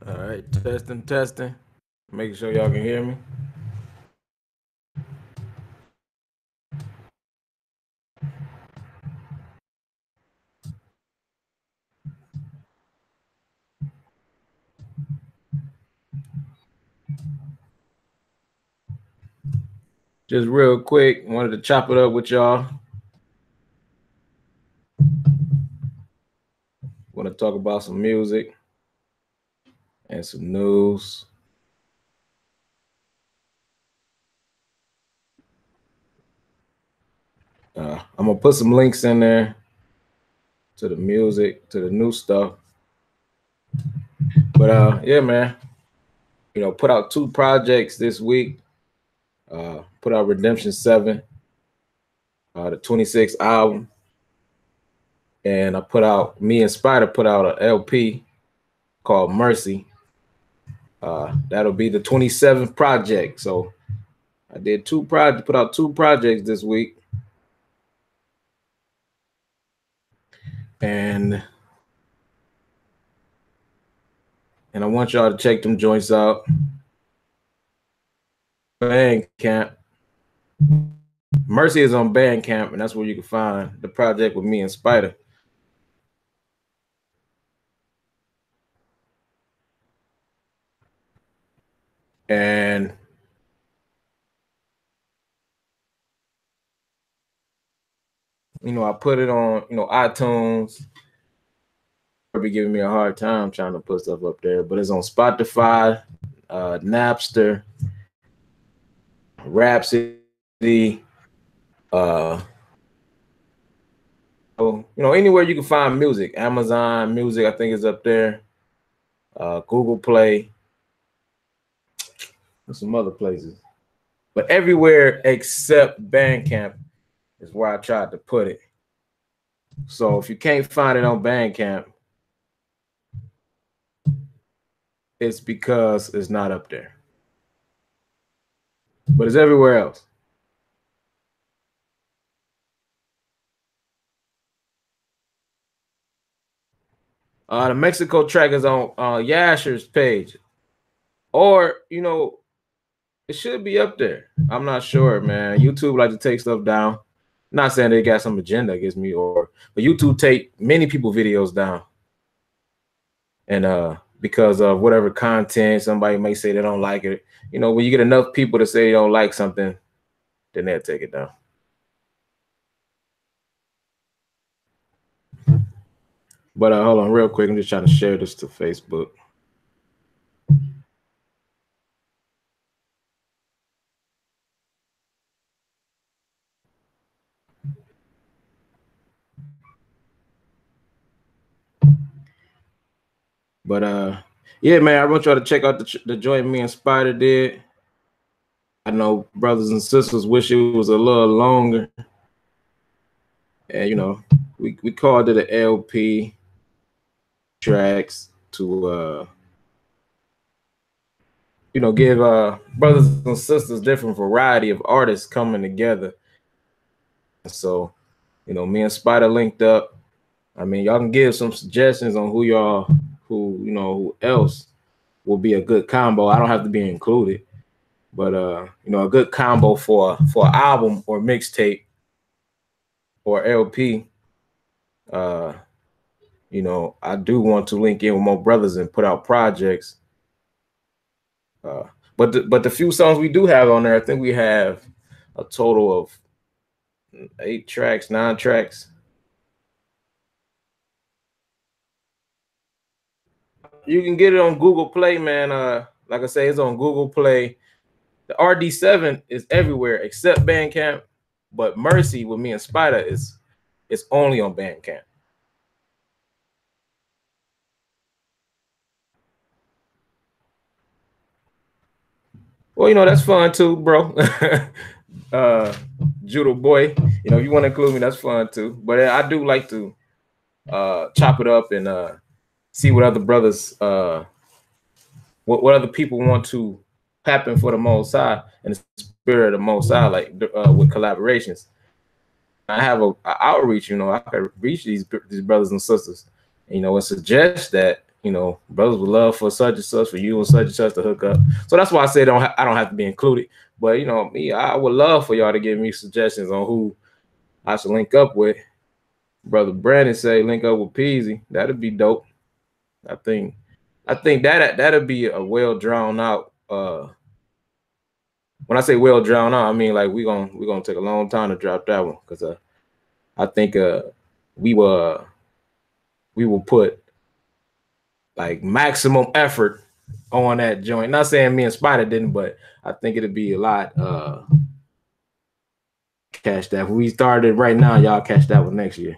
All right, testing, testing. Making sure y'all can hear me. Just real quick, wanted to chop it up with y'all. Want to talk about some music and some news. I'm gonna put some links in there to the music, to the new stuff. But yeah, man. Put out 2 projects this week. Put out Redemption 7, the 26th album, and I put out me and Spider put out an LP called Mercy. That'll be the 27th project. So I did put out 2 projects this week, and I want y'all to check them joints out. Bandcamp. Mercy is on Bandcamp, and that's where you can find the project with me and Spider. And I put it on, iTunes. Be giving me a hard time trying to put stuff up there, but it's on Spotify, Napster, Rhapsody, anywhere you can find music. Amazon Music, I think, is up there. Google Play, and some other places. But everywhere except Bandcamp is where I tried to put it. So if you can't find it on Bandcamp, it's because it's not up there. But it's everywhere else. The Mexico track is on Yasher's page. Or, it should be up there. I'm not sure, man. YouTube like to take stuff down. Not saying they got some agenda against me, but YouTube take many people videos down. And because of whatever content, somebody may say they don't like it. When you get enough people to say they don't like something, then they'll take it down. But hold on real quick. I'm just trying to share this to Facebook. But yeah, man, I want y'all to check out the joint me and Spider did. I know brothers and sisters wish it was a little longer. And we called it an LP tracks to give brothers and sisters different variety of artists coming together. So, me and Spider linked up. I mean, y'all can give some suggestions on who else will be a good combo. I don't have to be included, but a good combo for an album or mixtape or LP. I do want to link in with more brothers and put out projects. But the few songs we do have on there, I think we have a total of 8 tracks, 9 tracks. You can get it on Google Play, man. Like I say, it's on Google Play. The RD7 is everywhere except Bandcamp, but Mercy with me and Spider is only on Bandcamp. Well, that's fun too, bro. Judo boy, if you want to include me, that's fun too. But I do like to chop it up and see what other brothers, what other people want to happen for the Most High and the spirit of the Most High, like with collaborations. I have a outreach, I can reach these brothers and sisters, and suggest that brothers would love for such and such, for you and such to hook up. So that's why I say I don't have to be included. But me, I would love for y'all to give me suggestions on who I should link up with. Brother Brandon say link up with Peasy. That'd be dope. I think that'd be a well drawn out. When I say well drawn out, I mean like we're gonna take a long time to drop that one because I think we will put like maximum effort on that joint. Not saying me and Spider didn't, but I think it'd be a lot catch that. When we started right now, y'all catch that one next year.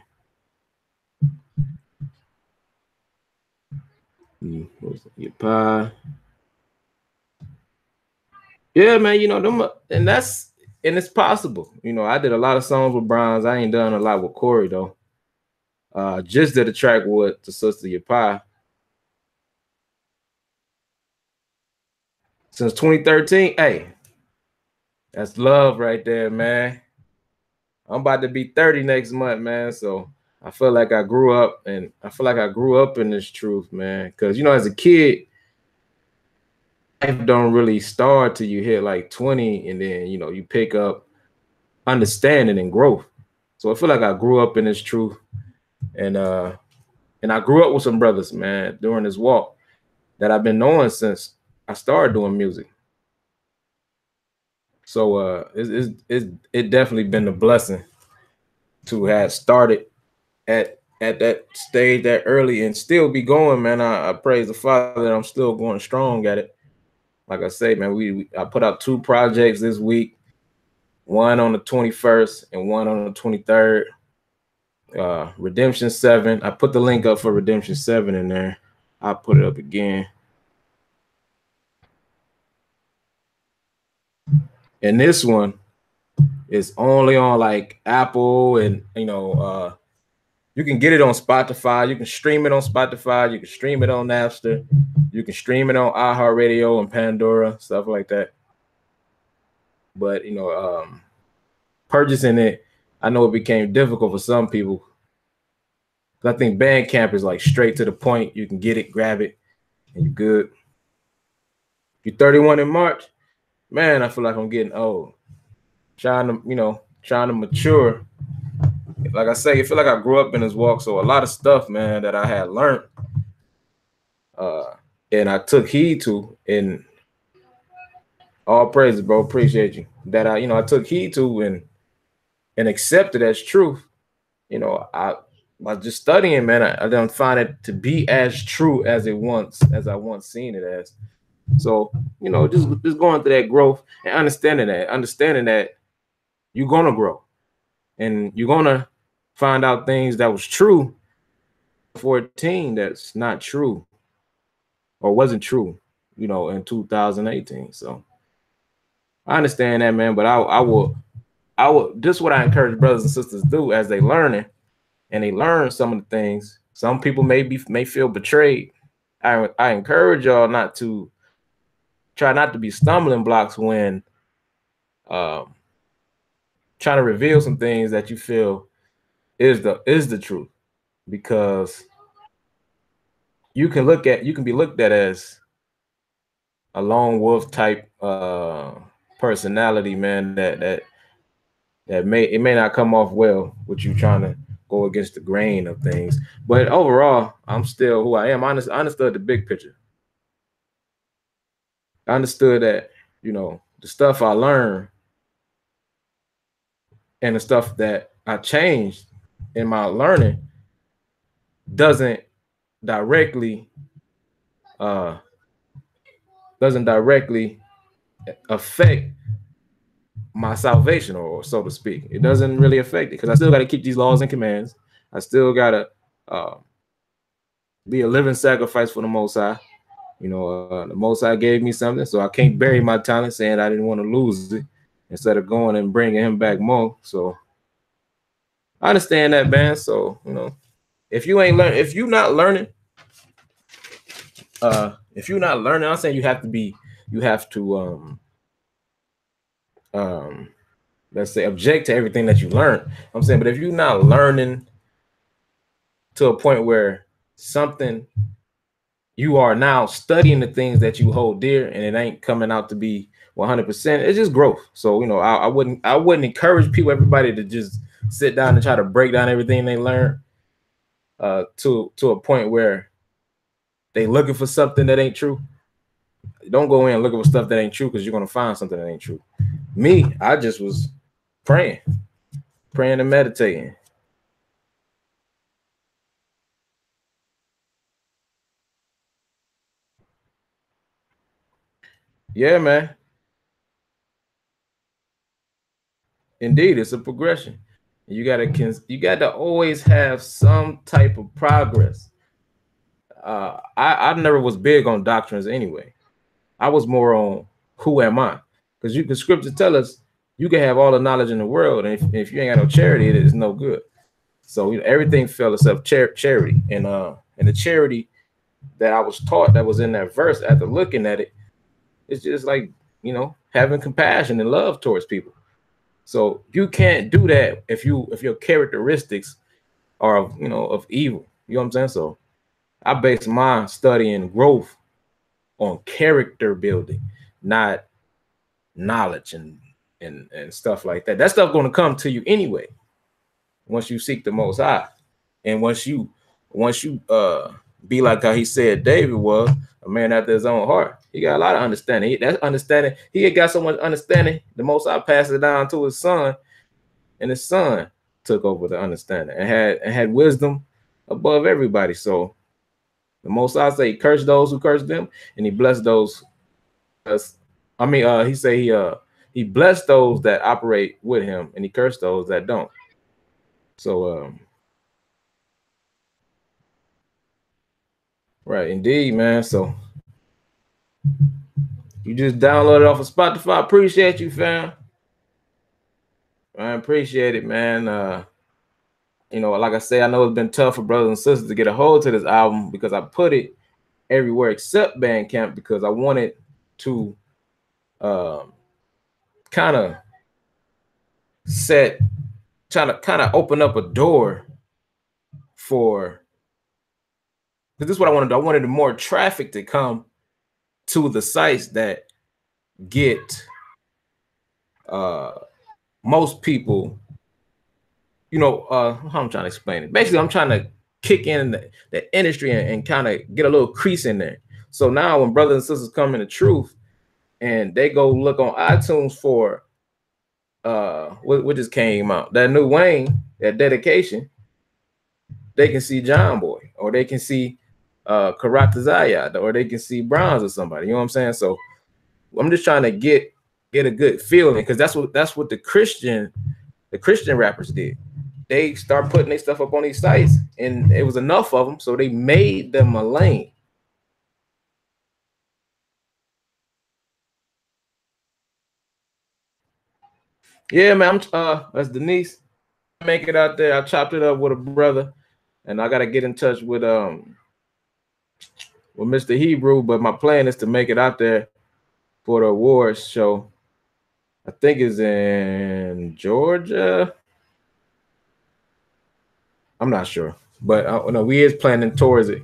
Your pie. Yeah, man, them, and it's possible. I did a lot of songs with Bronze. I ain't done a lot with Corey though. Just did a track with the sister Your Pie. Since 2013, hey, that's love right there, man. I'm about to be 30 next month, man. So I feel like I grew up, and I feel like I grew up in this truth, man. Because as a kid, life don't really start till you hit like 20, and then you pick up understanding and growth. So I feel like I grew up in this truth, and I grew up with some brothers, man, during this walk that I've been knowing since I started doing music. So it definitely been a blessing to have started at that stage that early and still be going, man. I praise the Father that I'm still going strong at it. Like I say, man, I put out 2 projects this week, one on the 21st and one on the 23rd. Redemption 7. I put the link up for Redemption 7 in there. I'll put it up again. And this one is only on like Apple, and you can get it on Spotify. You can stream it on Spotify. You can stream it on Napster. You can stream it on iHeartRadio and Pandora, stuff like that. But purchasing it, I know it became difficult for some people. I think Bandcamp is like straight to the point. You can get it, grab it, and you're good. You're 31 in March, man. I feel like I'm getting old. Trying to mature. Like I say, I feel like I grew up in this walk, so a lot of stuff, man, that I had learned, and I took heed to, and all praises, bro. Appreciate you. That I took heed to and accepted as truth. I by just studying, man, I don't find it to be as true as I once seen it as. So, just going through that growth and understanding that you're gonna grow and you're gonna find out things that was true 14 that's not true or wasn't true, in 2018. So I understand that, man, but I will this is what I encourage brothers and sisters to do as they learning and they learn some of the things. Some people may feel betrayed. I encourage y'all try not to be stumbling blocks when trying to reveal some things that you feel is the truth, because you can be looked at as a lone wolf type personality, man, that may not come off well with you trying to go against the grain of things. But overall, I'm still who I am. I understood the big picture. I understood that, the stuff I learned and the stuff that I changed in my learning doesn't directly affect my salvation, or so to speak. It doesn't really affect it because I still got to keep these laws and commands. I still got to be a living sacrifice for the Most High. The Most High gave me something, so I can't bury my talent saying I didn't want to lose it instead of going and bringing him back more. So I understand that, man. So, if you're not learning, I'm saying you have to let's say object to everything that you learn. I'm saying, but if you're not learning to a point where something you are now studying the things that you hold dear, and it ain't coming out to be 100%. It's just growth. So I wouldn't encourage people, everybody, to just sit down and try to break down everything they learn to a point where they looking for something that ain't true. Don't go in looking for stuff that ain't true, because you're gonna find something that ain't true. Me, I just was praying, praying and meditating. Yeah, man. Indeed, it's a progression. You gotta always have some type of progress. I never was big on doctrines anyway. I was more on who am I? Because the scriptures tell us you can have all the knowledge in the world, and if you ain't got no charity, it is no good. So everything fell itself charity, and the charity that I was taught that was in that verse, after looking at it, it's just like, having compassion and love towards people. So you can't do that if your characteristics are of evil. You know what I'm saying? So I base my study and growth on character building, not knowledge and stuff like that. That stuff going to come to you anyway once you seek the Most High, and once you be like how he said David was, a man after his own heart. He got a lot of understanding. That's understanding. He had got so much understanding. The Most High passed it down to his son, and his son took over the understanding and had wisdom above everybody. So the Most High say, he cursed those who curse them, and he blessed those. He say he blessed those that operate with him, and he cursed those that don't. So right, indeed, man. So you just downloaded off of Spotify. Appreciate you, fam. I appreciate it, man. Like I say, I know it's been tough for brothers and sisters to get a hold to this album, because I put it everywhere except Bandcamp, because I wanted to kind of trying to kind of open up a door for, because this is what I wanted to do. I wanted more traffic to come to the sites that get most people, how I'm trying to explain it. Basically, I'm trying to kick in the industry and kind of get a little crease in there. So now when brothers and sisters come into truth and they go look on iTunes for what just came out, that new Wayne, that dedication, they can see John Boy, or they can see Karate Zayat, or they can see Browns or somebody. You know what I'm saying? So I'm just trying to get a good feeling, because that's what the Christian rappers did. They start putting their stuff up on these sites, and it was enough of them, so they made them a lane. Yeah, man. That's Denise. Make it out there. I chopped it up with a brother, and I gotta get in touch with Mr. Hebrew. But my plan is to make it out there for the awards show. I think it's in Georgia. I'm not sure, but no, we is planning towards it,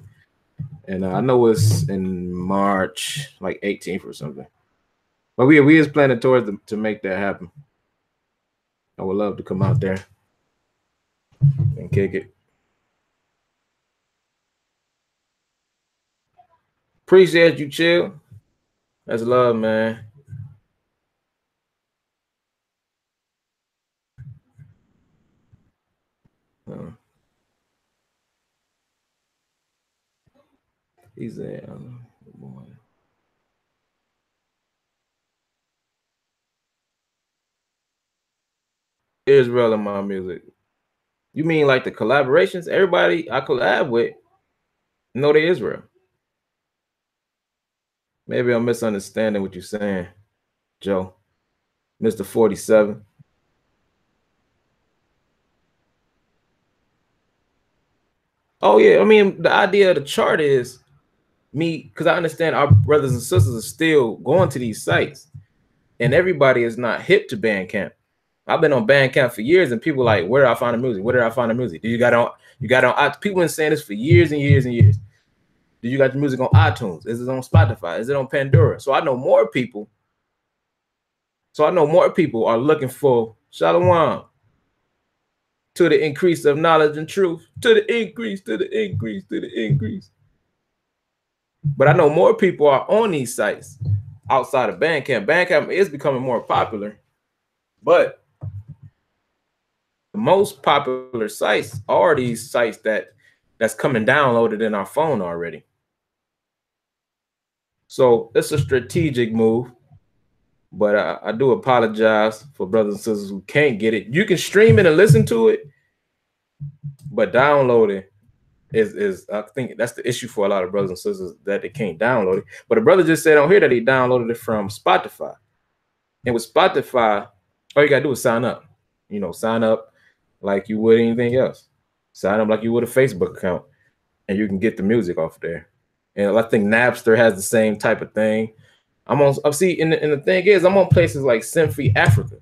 and I know it's in March, like 18th or something. But we is planning towards to make that happen. I would love to come out there and kick it. Appreciate you, Chill. That's love, man. He's a boy. Israel in my music. You mean like the collaborations? Everybody I collab with know they Israel. Maybe I'm misunderstanding what you're saying, Joe. Mr. 47. Oh yeah, I mean the idea of the chart is me, because I understand our brothers and sisters are still going to these sites, and everybody is not hip to Bandcamp. I've been on Bandcamp for years, and people like, where did I find the music? Where did I find the music? You got on? People been saying this for years and years and years. Do you got your music on iTunes? Is it on Spotify? Is it on Pandora? So I know more people. So I know more people are looking for Shalom to the increase of knowledge and truth, to the increase, to the increase, to the increase. But I know more people are on these sites outside of Bandcamp. Bandcamp is becoming more popular, but the most popular sites are these sites that's coming downloaded in our phone already. So it's a strategic move, but I do apologize for brothers and sisters who can't get it. You can stream it and listen to it, but downloading is I think that's the issue for a lot of brothers and sisters, that they can't download it. But a brother just said on here that he downloaded it from Spotify. And with Spotify, all you gotta do is sign up. You know, sign up like you would anything else. Sign up like you would a Facebook account, and you can get the music off there. And I think Napster has the same type of thing. I see, and the thing is, I'm on places like Symphony Africa.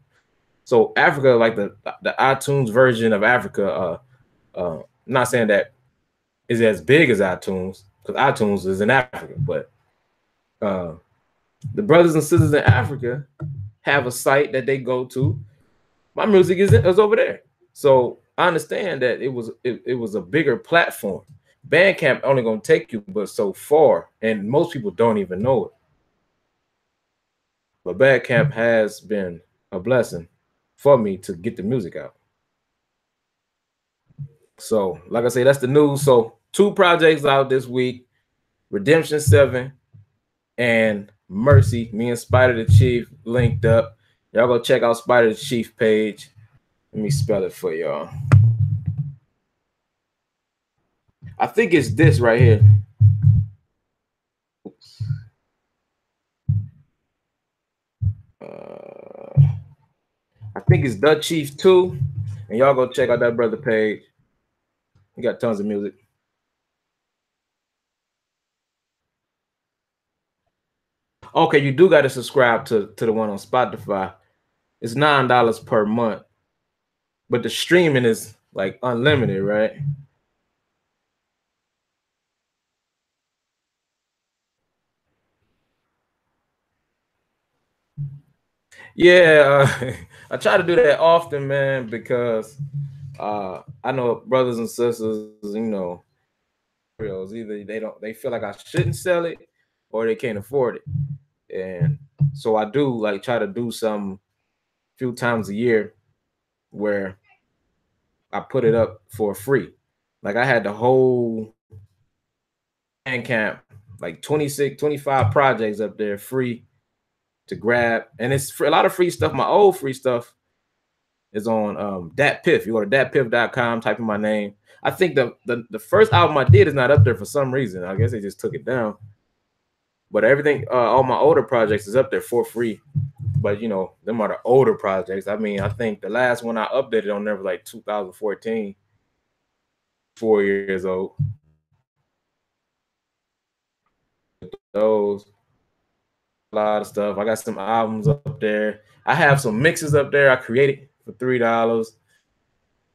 So Africa, like the iTunes version of Africa. I'm not saying that is as big as iTunes, because iTunes is in Africa, but the brothers and sisters in Africa have a site that they go to. My music is over there. So I understand that it was a bigger platform. Bandcamp only gonna take you but so far, and most people don't even know it. But Bandcamp has been a blessing for me to get the music out. So, like I say, that's the news. So 2 projects out this week: Redemption 7 and Mercy. Me and Spider the Chief linked up. Y'all go check out Spider the Chief page. Let me spell it for y'all. I think it's this right here. Oops. I think it's The Chief 2. And y'all go check out that brother page. He got tons of music. Okay, you do got to subscribe to the one on Spotify. It's $9 per month. But the streaming is like unlimited, right? Yeah, I try to do that often, man, because I know brothers and sisters, you know, either they feel like I shouldn't sell it, or they can't afford it. And so I do like try to do some few times a year where I put it up for free. Like I had the whole Bandcamp, like 26, 25 projects up there free to grab. And it's for a lot of free stuff. My old free stuff is on DatPiff. You go to datpiff.com, type in my name. I think the first album I did is not up there for some reason. I guess they just took it down. But everything, all my older projects is up there for free. But you know, them are the older projects. I mean, I think the last one I updated on there was like 2014, 4 years old. Those, a lot of stuff. I got some albums up there. I have some mixes up there I created for $3.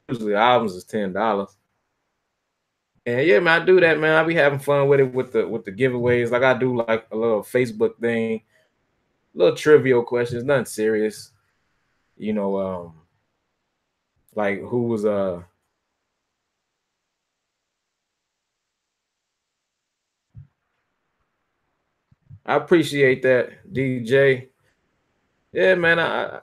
Usually albums is $10. And yeah, man, I do that, man. I be having fun with it with the giveaways. Like I do like a little Facebook thing, little trivial questions, nothing serious. You know, like who was I appreciate that, DJ. Yeah, man. I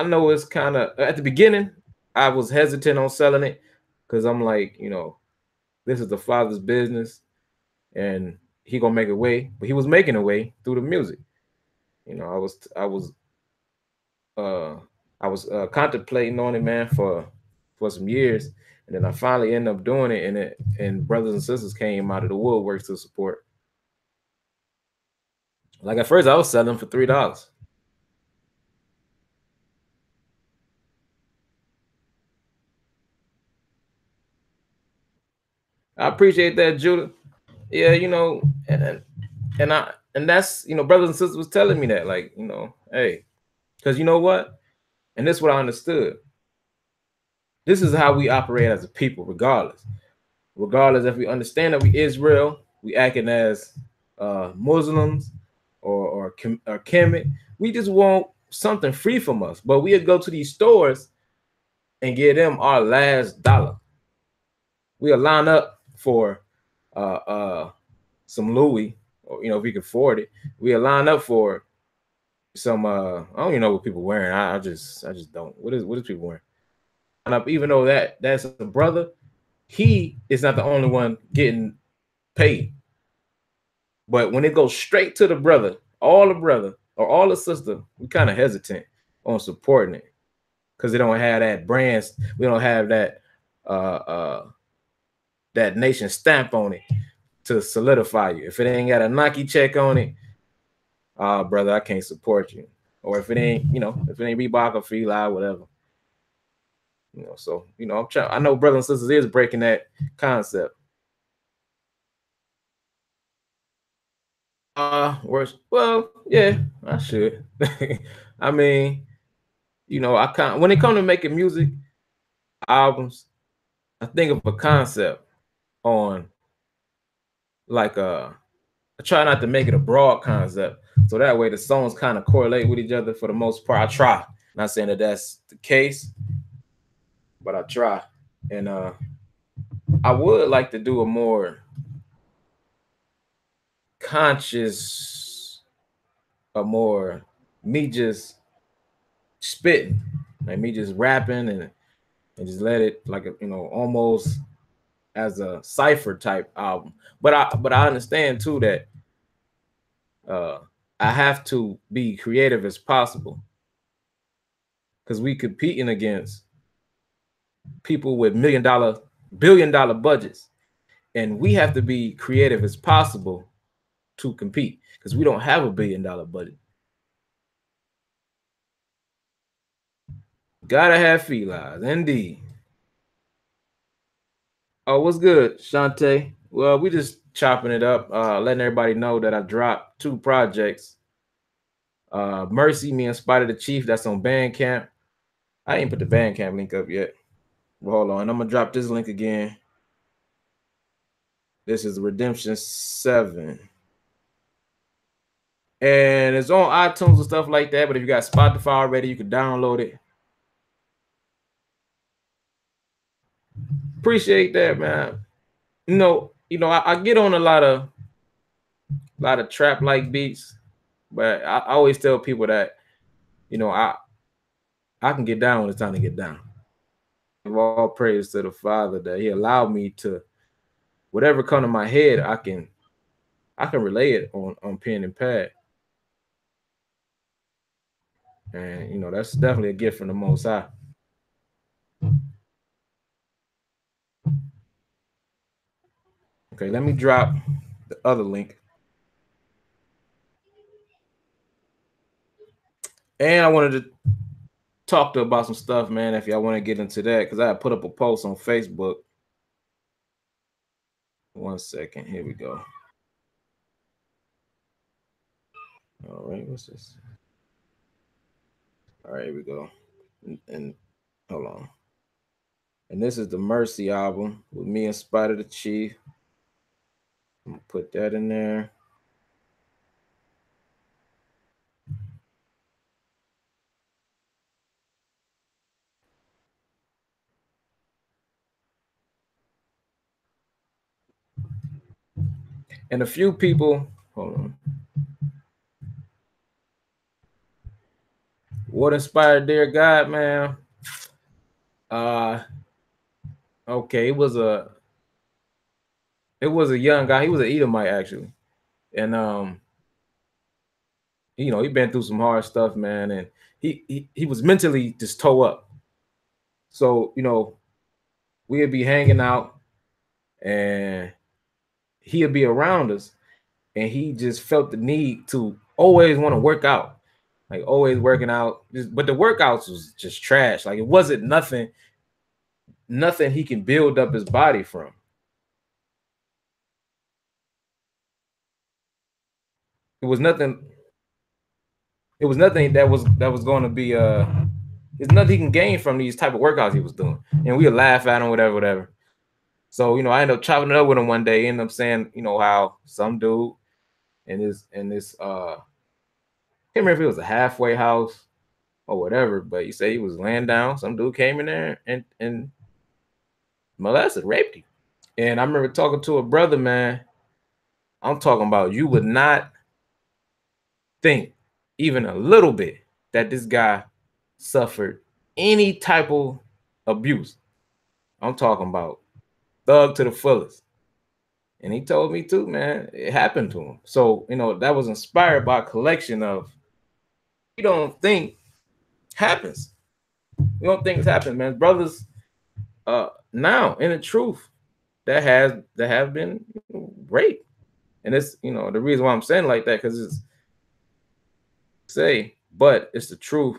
know it's kind of at the beginning. I was hesitant on selling it because I'm like, you know, this is the Father's business, and he gonna make a way. But he was making a way through the music. You know, uh, I was contemplating on it, man, for some years, and then I finally ended up doing it, and brothers and sisters came out of the woodworks to support. Like at first, I was selling for $3. I appreciate that, Judah. Yeah, you know, and that's, you know, brothers and sisters was telling me that, like, you know, hey, because you know what, and this is what I understood. This is how we operate as a people, regardless. regardless if we understand that we Israel, we acting as Muslims or Kemet. We just want something free from us. But we'd go to these stores and give them our last dollar. We'll line up for some Louis, or if we can afford it. We'll line up for some I don't even know what people wearing. I just don't. What is people wearing? And even though that's a brother, he is not the only one getting paid. But when it goes straight to the brother, all the brother or all the sister, we kind of hesitant on supporting it because they don't have that brand. We don't have that nation stamp on it to solidify you. If it ain't got a Nike check on it, brother, I can't support you. Or if it ain't, if it ain't Reebok or Fila, whatever. So I'm trying. I know brothers and sisters is breaking that concept. Worse. Well, yeah, I should. I mean, I can't. When it comes to making music albums, I think of a concept on like I try not to make it a broad concept, so that way the songs kind of correlate with each other for the most part. I try. Not saying that that's the case, but I try. And I would like to do a more conscious, a more me just spitting, like me just rapping and just let it like almost as a cipher type album. But I understand too that I have to be creative as possible because we competing against people with billion dollar budgets, and we have to be creative as possible to compete because we don't have a $1 billion budget. Gotta have felines, indeed. Oh, what's good, Shantae? Well, we just chopping it up, letting everybody know that I dropped 2 projects. Mercy, me and Spider the Chief, that's on Bandcamp. I ain't put the Bandcamp link up yet. Well, hold on, I'm gonna drop this link again. This is Redemption 7. And it's on iTunes and stuff like that. But if you got Spotify already, you can download it. Appreciate that, man. I get on a lot of trap like beats, but I always tell people that, I can get down when it's time to get down. All praise to the Father that He allowed me to, whatever come to my head, I can relay it on pen and pad. And that's definitely a gift from the Most High. Okay, let me drop the other link. And I wanted to talk to about some stuff, man, if y'all want to get into that, because I put up a post on Facebook. 1 second. Here we go. All right, what's this? All right, here we go. And hold on. And this is the Mercy album with me and Spider the Chief. I'm gonna put that in there. And a few people, hold on. What inspired Dear God, man? Okay, it was a young guy. He was an Edomite actually, and he been through some hard stuff, man, and he was mentally just toe up. So we'd be hanging out, and he'd be around us, and he just felt the need to always want to work out, like always working out. But the workouts was just trash. Like it wasn't nothing he can build up his body from. It was nothing. It was nothing that was going to be there's nothing he can gain from these type of workouts he was doing, and we would laugh at him, whatever. So, I ended up chopping it up with him one day, ended up saying, how some dude in this can't remember if it was a halfway house or whatever, but he said he was laying down. Some dude came in there and molested, raped him. And I remember talking to a brother, man. I'm talking about you would not think even a little bit that this guy suffered any type of abuse. I'm talking about thug to the fullest. And he told me too, man, it happened to him. So, that was inspired by a collection of you don't think happens. We don't think it's happened, man. Brothers, now in the truth, that have been raped. And it's the reason why I'm saying like that, because it's but it's the truth.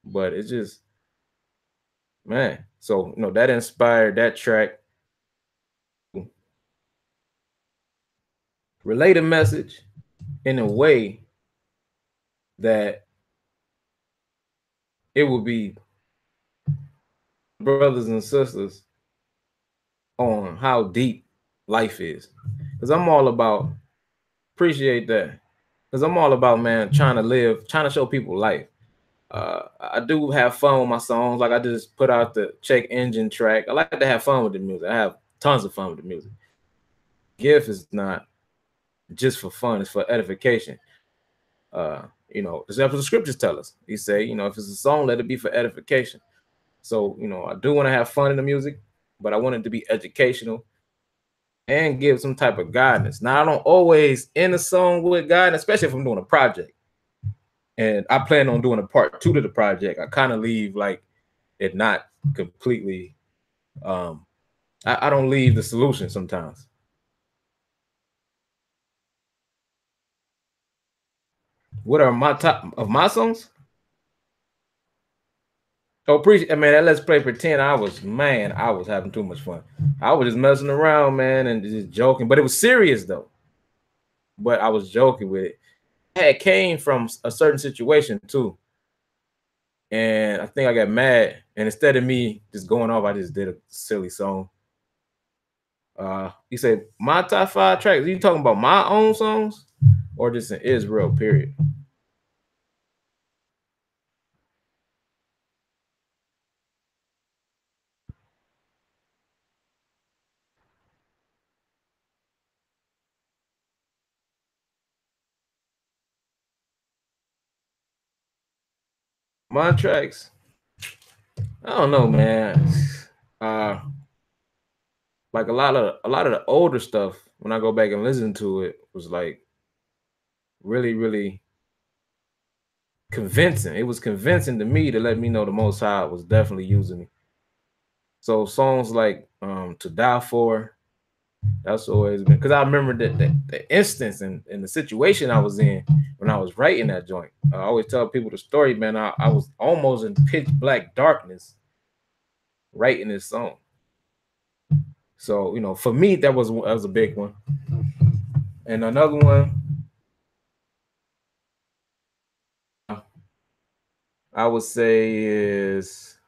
But it's just, man. So that inspired that track. Relate a message in a way that it will be brothers and sisters on how deep life is. Because I'm all about appreciate that. Because I'm all about, man, trying to live, trying to show people life. I do have fun with my songs. Like I just put out the Check Engine track. I like to have fun with the music. I have tons of fun with the music. Gift is not just for fun, it's for edification. That's what the scriptures tell us. He say, if it's a song, let it be for edification. So, I do want to have fun in the music, but I want it to be educational and give some type of guidance. Now, I don't always end a song with guidance, especially if I'm doing a project. And I plan on doing a part 2 to the project. I kind of leave like it not completely. I don't leave the solution sometimes. What are my top of my songs? Oh, appreciate. I mean, that Let's Play Pretend. I was having too much fun. I was just messing around, man, and just joking. But it was serious though. But I was joking with it. It came from a certain situation too, and I think I got mad. And instead of me just going off, I just did a silly song. You said my top 5 tracks. Are you talking about my own songs, or just in Israel? Period. My tracks. I don't know, man. Uh, like a lot of the older stuff. When I go back and listen to it, was like really, really convincing. It was convincing to me to let me know the Most High was definitely using me. So songs like "To Die For," that's always been because I remember the instance and the situation I was in when I was writing that joint. I always tell people the story, man. I was almost in pitch black darkness writing this song. So for me, that was a big one. And another one I would say is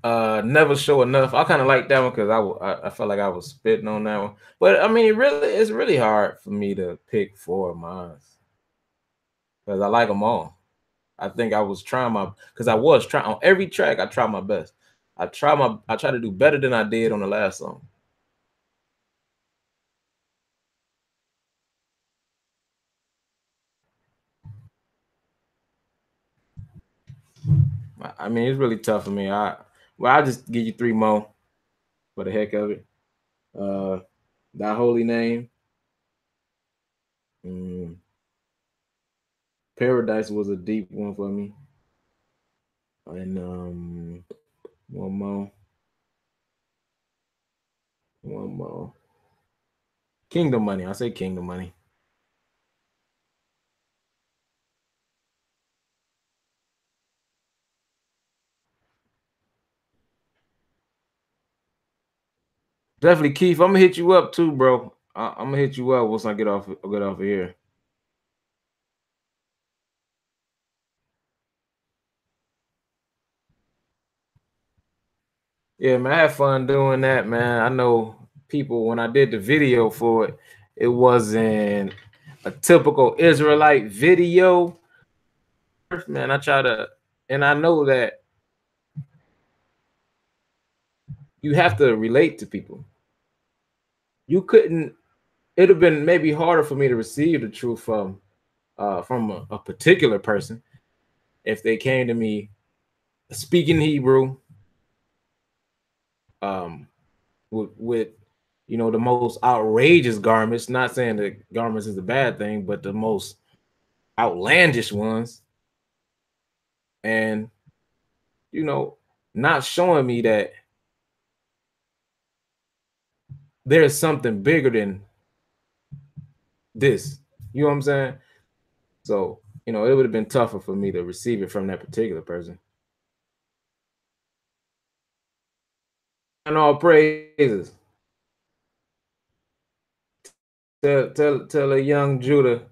Never Show Enough. I kind of like that one because I felt like I was spitting on that one. But I mean, it's really hard for me to pick 4 of mine because I like them all. I think I was trying my because I was trying on every track. I try my best. I try to do better than I did on the last song. I mean, it's really tough for me. I'll just give you 3 more for the heck of it. Uh, Thy Holy Name. Mm, Paradise was a deep one for me. And one more. One more. Kingdom Money. I say Kingdom Money. Definitely, Keith. I'm gonna hit you up too, bro. I'm gonna hit you up once I get off of here. Yeah, man, I had fun doing that, man. I know people when I did the video for it, it wasn't a typical Israelite video. Man, I try to, and I know that you have to relate to people. You couldn't. It'd have been maybe harder for me to receive the truth from a particular person if they came to me speaking Hebrew, um, with the most outrageous garments. Not saying that garments is a bad thing, but the most outlandish ones, and you know, not showing me that there's something bigger than this. You know what I'm saying? So, it would have been tougher for me to receive it from that particular person. And all praises. Tell a young Judah.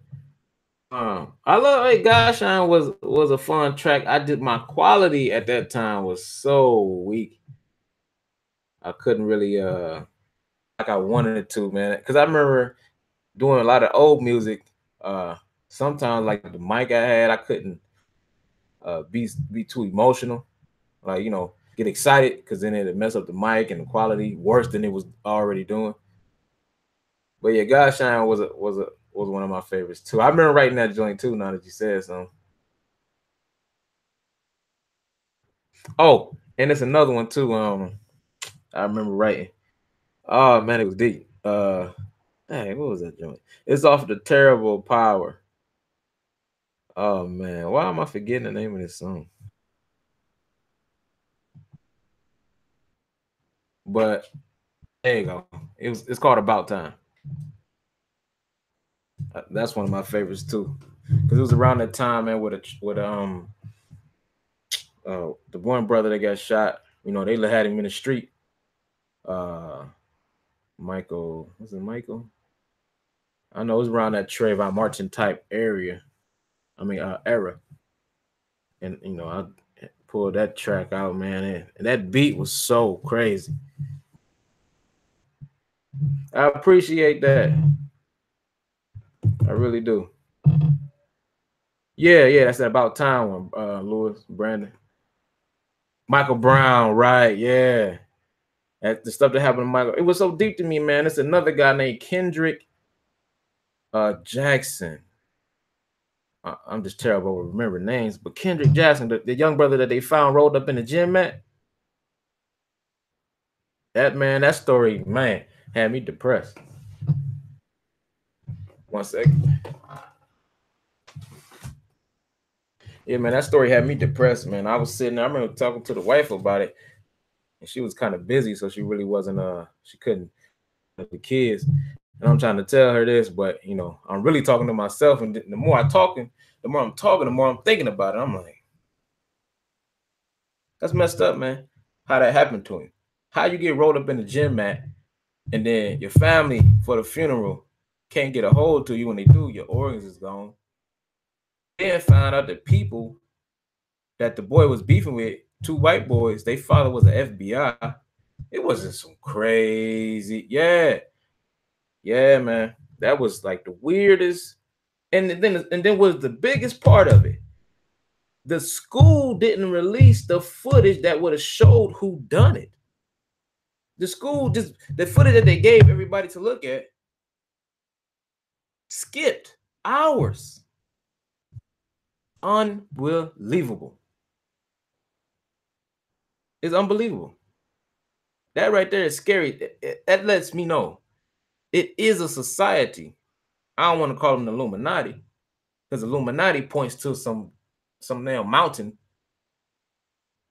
I love Hey Godshine was a fun track. I did my quality at that time was so weak. I couldn't really like I wanted it to, man. Because I remember doing a lot of old music. Uh Sometimes like the mic I had, I couldn't be too emotional. Like, get excited because then it'd mess up the mic and the quality worse than it was already doing. But yeah, Godshine was one of my favorites too. I remember writing that joint too. Now that you said something. Oh, and it's another one too. I remember writing. Oh man, it was deep. Dang, what was that joint? It's off the Terrible Power. Oh man, why am I forgetting the name of this song? But there you go. It's called About Time. That's one of my favorites too, because it was around that time, man, with the one brother that got shot. They had him in the street. Uh, Michael, was it Michael? I know it was around that Trayvon Martin type area. I mean, era. And I pulled that track out, man, and that beat was so crazy. I appreciate that. I really do. Yeah, yeah, that's that About Time one, Lewis, Brandon. Michael Brown, right? Yeah. That the stuff that happened to Michael. It was so deep to me, man. It's another guy named Kendrick Jackson. I'm just terrible with remember names, but Kendrick Jackson, the young brother that they found rolled up in the gym mat. That story, man, had me depressed. One second. Yeah, man, that story had me depressed, man. I was sitting there, I remember talking to the wife about it, and she was kind of busy, so she really wasn't she couldn't with the kids. And I'm trying to tell her this, but I'm really talking to myself, and the more the more I'm talking, the more I'm thinking about it. I'm like, that's messed up, man. How that happened to him. How you get rolled up in the gym mat, and then your family for the funeral can't get a hold to you. When they do, your organs is gone. Then find out that people that the boy was beefing with, two white boys, they father was the FBI. It wasn't some crazy. Yeah. Yeah, man. That was like the weirdest. And then was the biggest part of it. The school didn't release the footage that would have showed who done it. The school just the footage that they gave everybody to look at skipped hours. Unbelievable. It's unbelievable. That right there is scary. That lets me know it is a society. I don't want to call them the Illuminati because Illuminati points to some damn mountain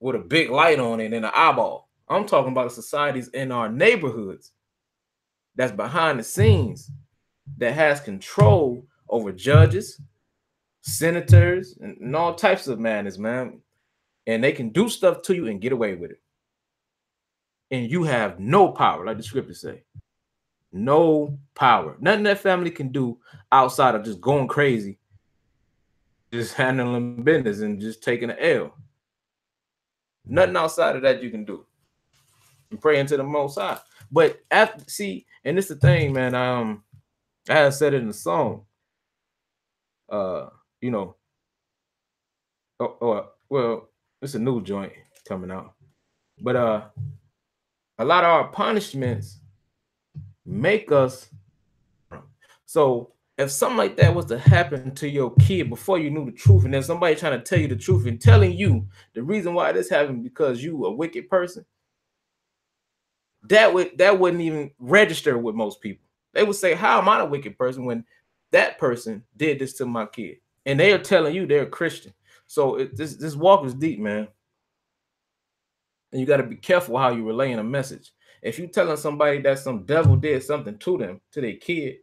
with a big light on it and an eyeball. I'm talking about the societies in our neighborhoods that's behind the scenes that has control over judges, senators, and all types of madness, man. And they can do stuff to you and get away with it. And you have no power, like the scriptures say. No power. Nothing that family can do outside of just going crazy, just handling business and just taking an L. Nothing outside of that you can do. and praying to the Most High. But after see, and it's the thing, man. I had said it in the song. Uh, you know, well, it's a new joint coming out, but a lot of our punishments make us. So if something like that was to happen to your kid before you knew the truth, and then somebody trying to tell you the truth and telling you the reason why this happened because you a wicked person, that wouldn't even register with most people. They would say, "How am I a wicked person when that person did this to my kid?" And they are telling you they're a Christian. So this walk is deep, man, and you got to be careful how you relaying a message. If you telling somebody that some devil did something to them, to their kid,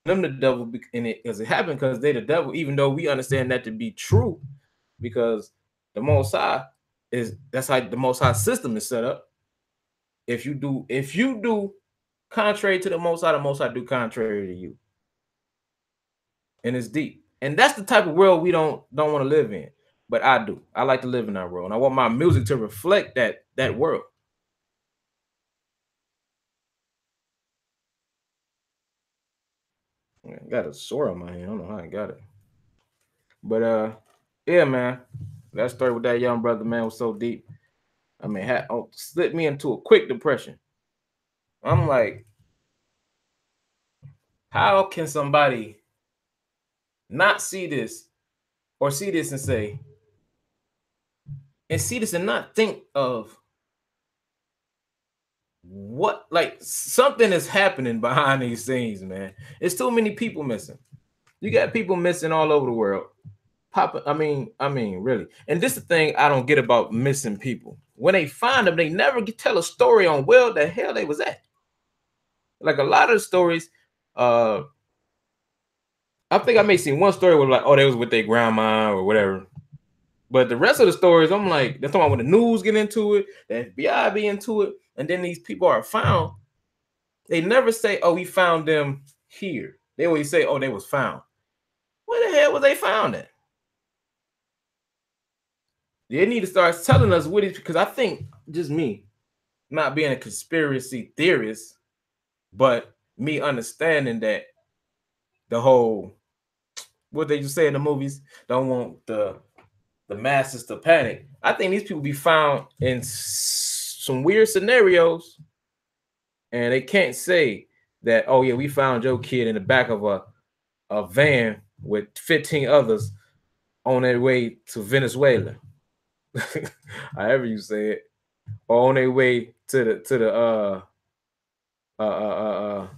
them the devil, and it because it happened because they the devil, even though we understand that to be true, because the Most High is that's how the Most High system is set up. If you do contrary to the Most High do contrary to you, and it's deep. And that's the type of world we don't want to live in. But I do. I like to live in that world, and I want my music to reflect that world. I got a sore on my hand. I don't know how I got it. But yeah, man. That story with that young brother, man, was so deep. I mean, slipped me into a quick depression. I'm like, how can somebody not see this or see this and say, and see this and not think of what, like, something is happening behind these scenes, man. It's too many people missing. You got people missing all over the world. I mean, really. And this is the thing I don't get about missing people. When they find them, they never tell a story on where the hell they was at. Like a lot of the stories, uh, I think I may see one story where like, oh, they was with their grandma or whatever. But the rest of the stories, I'm like, that's talking about when the news get into it, the FBI be into it, and then these people are found. They never say, oh, we found them here. They always say, oh, they was found. Where the hell was they found at? They need to start telling us what it is, because I think just me, not being a conspiracy theorist, but me understanding that the whole what they just say in the movies don't want the masses to panic. I think these people be found in some weird scenarios, and they can't say that, oh yeah, we found your kid in the back of a van with 15 others on their way to Venezuela. However you say it, or on their way to the uh uh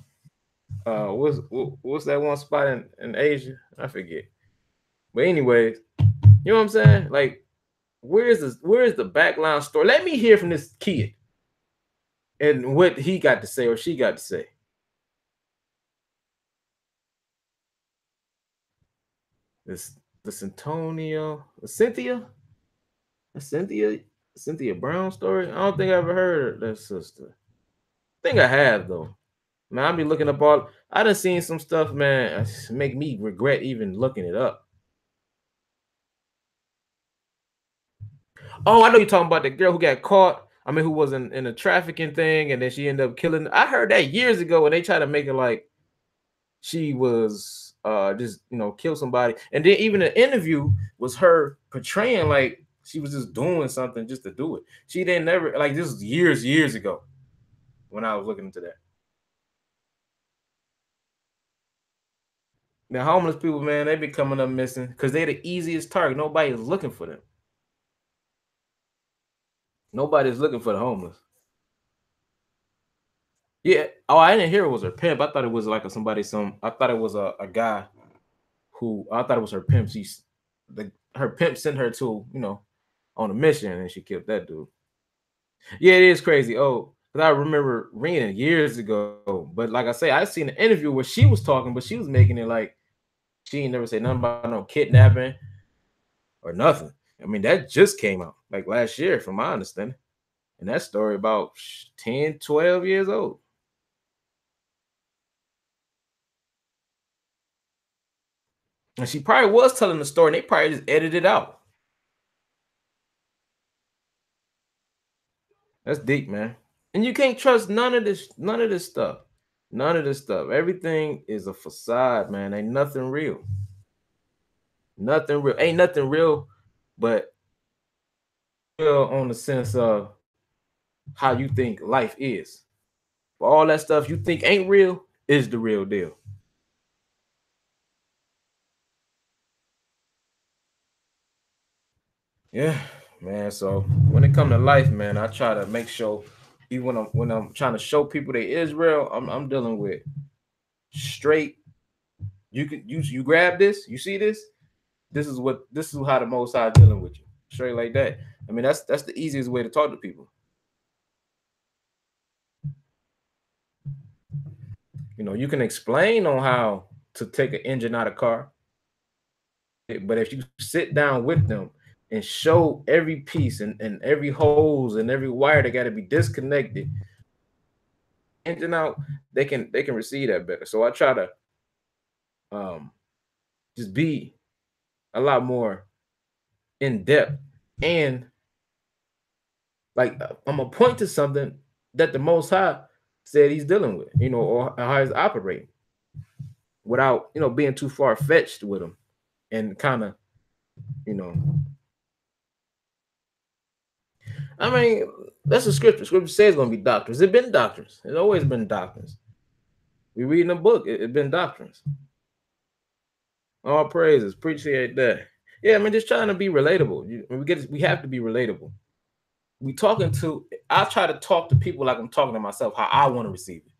what's that one spot in Asia? I forget. But anyways, you know what I'm saying? Like, where's the backline story? Let me hear from this kid and what he got to say or she got to say. This Antonio, Cynthia, Cynthia Brown story. I don't think I ever heard of that sister. I think I have though. Man, I be looking up all. I done seen some stuff, man. Make me regret even looking it up. Oh, I know you're talking about the girl who got caught. I mean, who was in a trafficking thing, and then she ended up killing. I heard that years ago, and they tried to make it like she was just kill somebody, and then even the interview was her portraying like she was just doing something just to do it. She didn't never like this was years ago when I was looking into that. Now homeless people, man, they be coming up missing because they're the easiest target. Nobody is looking for them. Nobody's looking for the homeless. Yeah. Oh, I didn't hear it was her pimp. I thought it was like I thought it was a guy who I thought it was her pimp. Her pimp sent her to, on a mission and she killed that dude. Yeah, it is crazy. Oh, because I remember reading it years ago. But like I say, I seen an interview where she was talking, but she was making it like she ain't never say nothing about no kidnapping or nothing. I mean, that just came out like last year, from my understanding. And that story about 10, 12 years old. And she probably was telling the story, and they probably just edited it out. That's deep, man. And you can't trust none of this stuff. None of this stuff. Everything is a facade, man. Ain't nothing real. Nothing real. Ain't nothing real, but real on the sense of how you think life is. But all that stuff you think ain't real is the real deal. Yeah, man. So when it come to life, man, I try to make sure even when I'm trying to show people they Israel, I'm dealing with straight. You grab this, you see this. This is how the Most High dealing with you, straight like that. I mean, that's the easiest way to talk to people. You know, you can explain on how to take an engine out of car, but if you sit down with them and show every piece and every hose and every wire that got to be disconnected, engine out, they can receive that better. So I try to um just be a lot more in depth and like I'm gonna point to something that the Most High said he's dealing with, you know, or how he's operating without being too far fetched with him and kind of you know I mean, that's the scripture. Scripture says it's gonna be doctrines. It's been doctrines. It's always been doctrines. We read in the book. It's been doctrines. All praises. Appreciate that. Yeah, I mean, just trying to be relatable. We have to be relatable. We talking to. I try to talk to people like I'm talking to myself. How I want to receive it,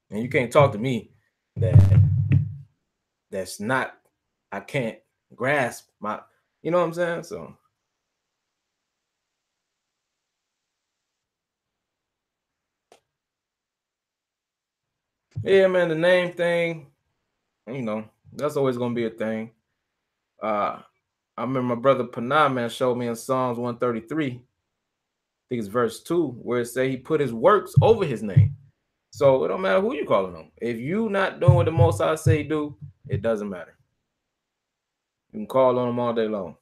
and you can't talk to me that that's not. I can't grasp my. You know what I'm saying? So yeah, man. The name thing. That's always gonna be a thing. Uh, I remember my brother Panah, man, showed me in Psalms 133, I think it's verse 2, where it say he put his works over his name. So it don't matter who you calling him. If you not doing what the Most High say do, it doesn't matter. You can call on him all day long.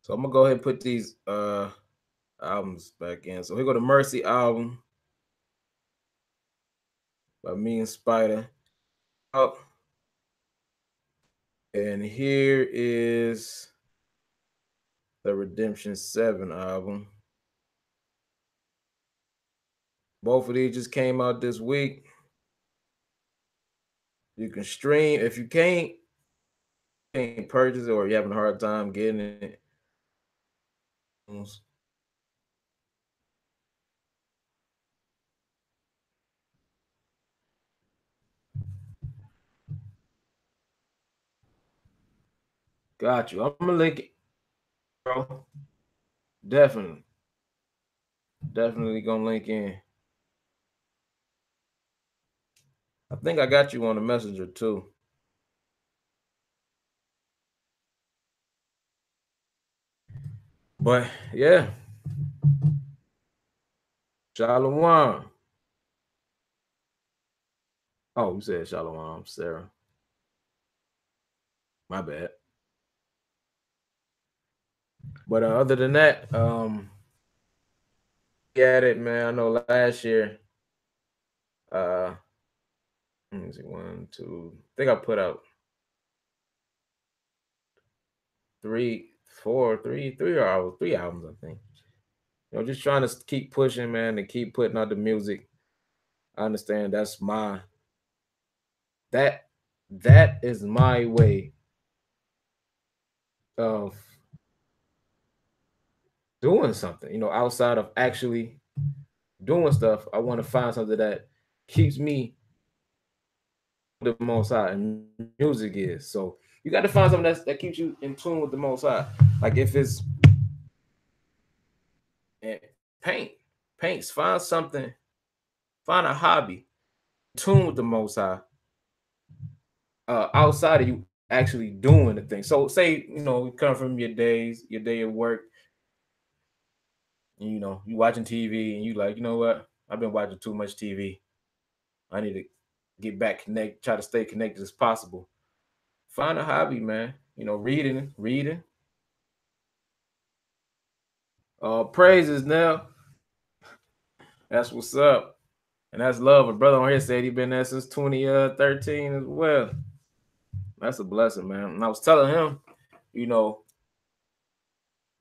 So I'm gonna go ahead and put these albums back in. So here go the Mercy album by me and Spider. Up. And here is the Redemption 7 album. Both of these just came out this week. You can stream. If you can't purchase it or you're having a hard time getting it, got you. I'm gonna link it, bro. Definitely, definitely gonna link in. I think I got you on the messenger too. But yeah, Shalom. Oh, you said Shalom, Sarah. My bad. But other than that, get it, man. I know last year, uh, let me see, one, two. I think I put out three, four, three albums. I think. Just trying to keep pushing, man, and keep putting out the music. I understand that that is my way of doing something, outside of actually doing stuff. I want to find something that keeps me the most high, and music is. So you got to find something that keeps you in tune with the most high. Like if it's eh, paint, paints, find something, find a hobby, tune with the most high, outside of you actually doing the thing. So say, you come from your day of work, and you watching TV and you like, you know what? I've been watching too much TV. I need to get back connect, try to stay connected as possible. Find a hobby, man. You know, reading. Praises now. That's what's up. And that's love. A brother on here said he been there since 2013 as well. That's a blessing, man. And I was telling him, you know,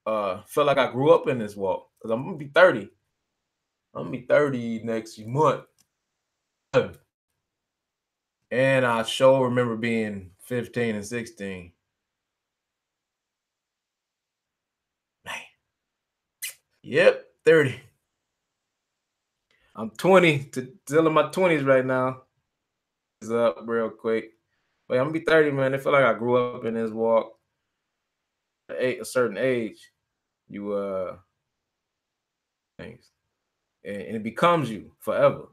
felt like I grew up in this walk because I'm gonna be 30. I'm gonna be 30 next month. And I sure remember being 15 and 16. Man. Yep, 30. I'm 20 to still in my 20s right now. It's up real quick. But I'm gonna be 30, man. I feel like I grew up in this walk at a certain age. You things. And it becomes you forever.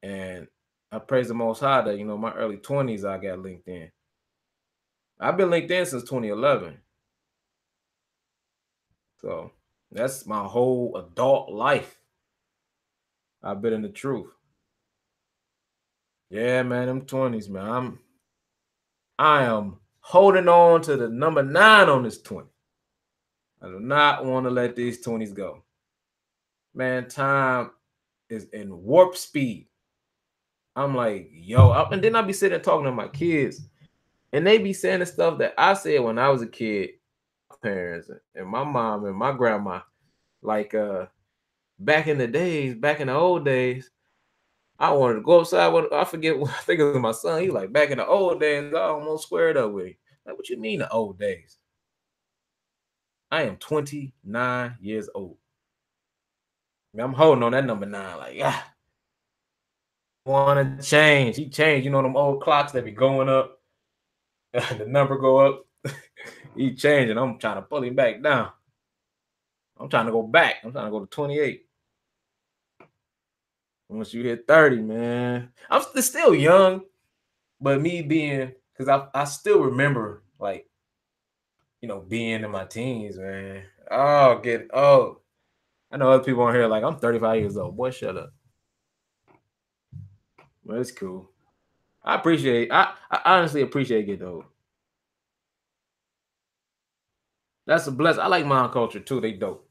And I praise the most high that, my early 20s I got LinkedIn. I've been LinkedIn since 2011. So that's my whole adult life. I've been in the truth. Yeah, man, them 20s, man. I am holding on to the number 9 on this 20. I do not want to let these 20s go. Man, time is in warp speed. I'm like, yo, and then I be sitting there talking to my kids, and they be saying the stuff that I said when I was a kid. Parents and my mom and my grandma, like back in the days, back in the old days, I wanted to go outside. I forget what I think it was my son. He like back in the old days, I almost squared up with him. Like, what you mean the old days? I am 29 years old. I'm holding on that number 9. Like, want to change. He changed. Them old clocks that be going up, the number go up. He changing. I'm trying to pull him back down. I'm trying to go back. I'm trying to go to 28. Once you hit 30, man, I'm still young, but me being, because I still remember, like, being in my teens, man. I know other people on here like I'm 35 years old. Boy, shut up. But it's cool. I honestly appreciate getting old. That's a blessing. I like my culture too. They dope.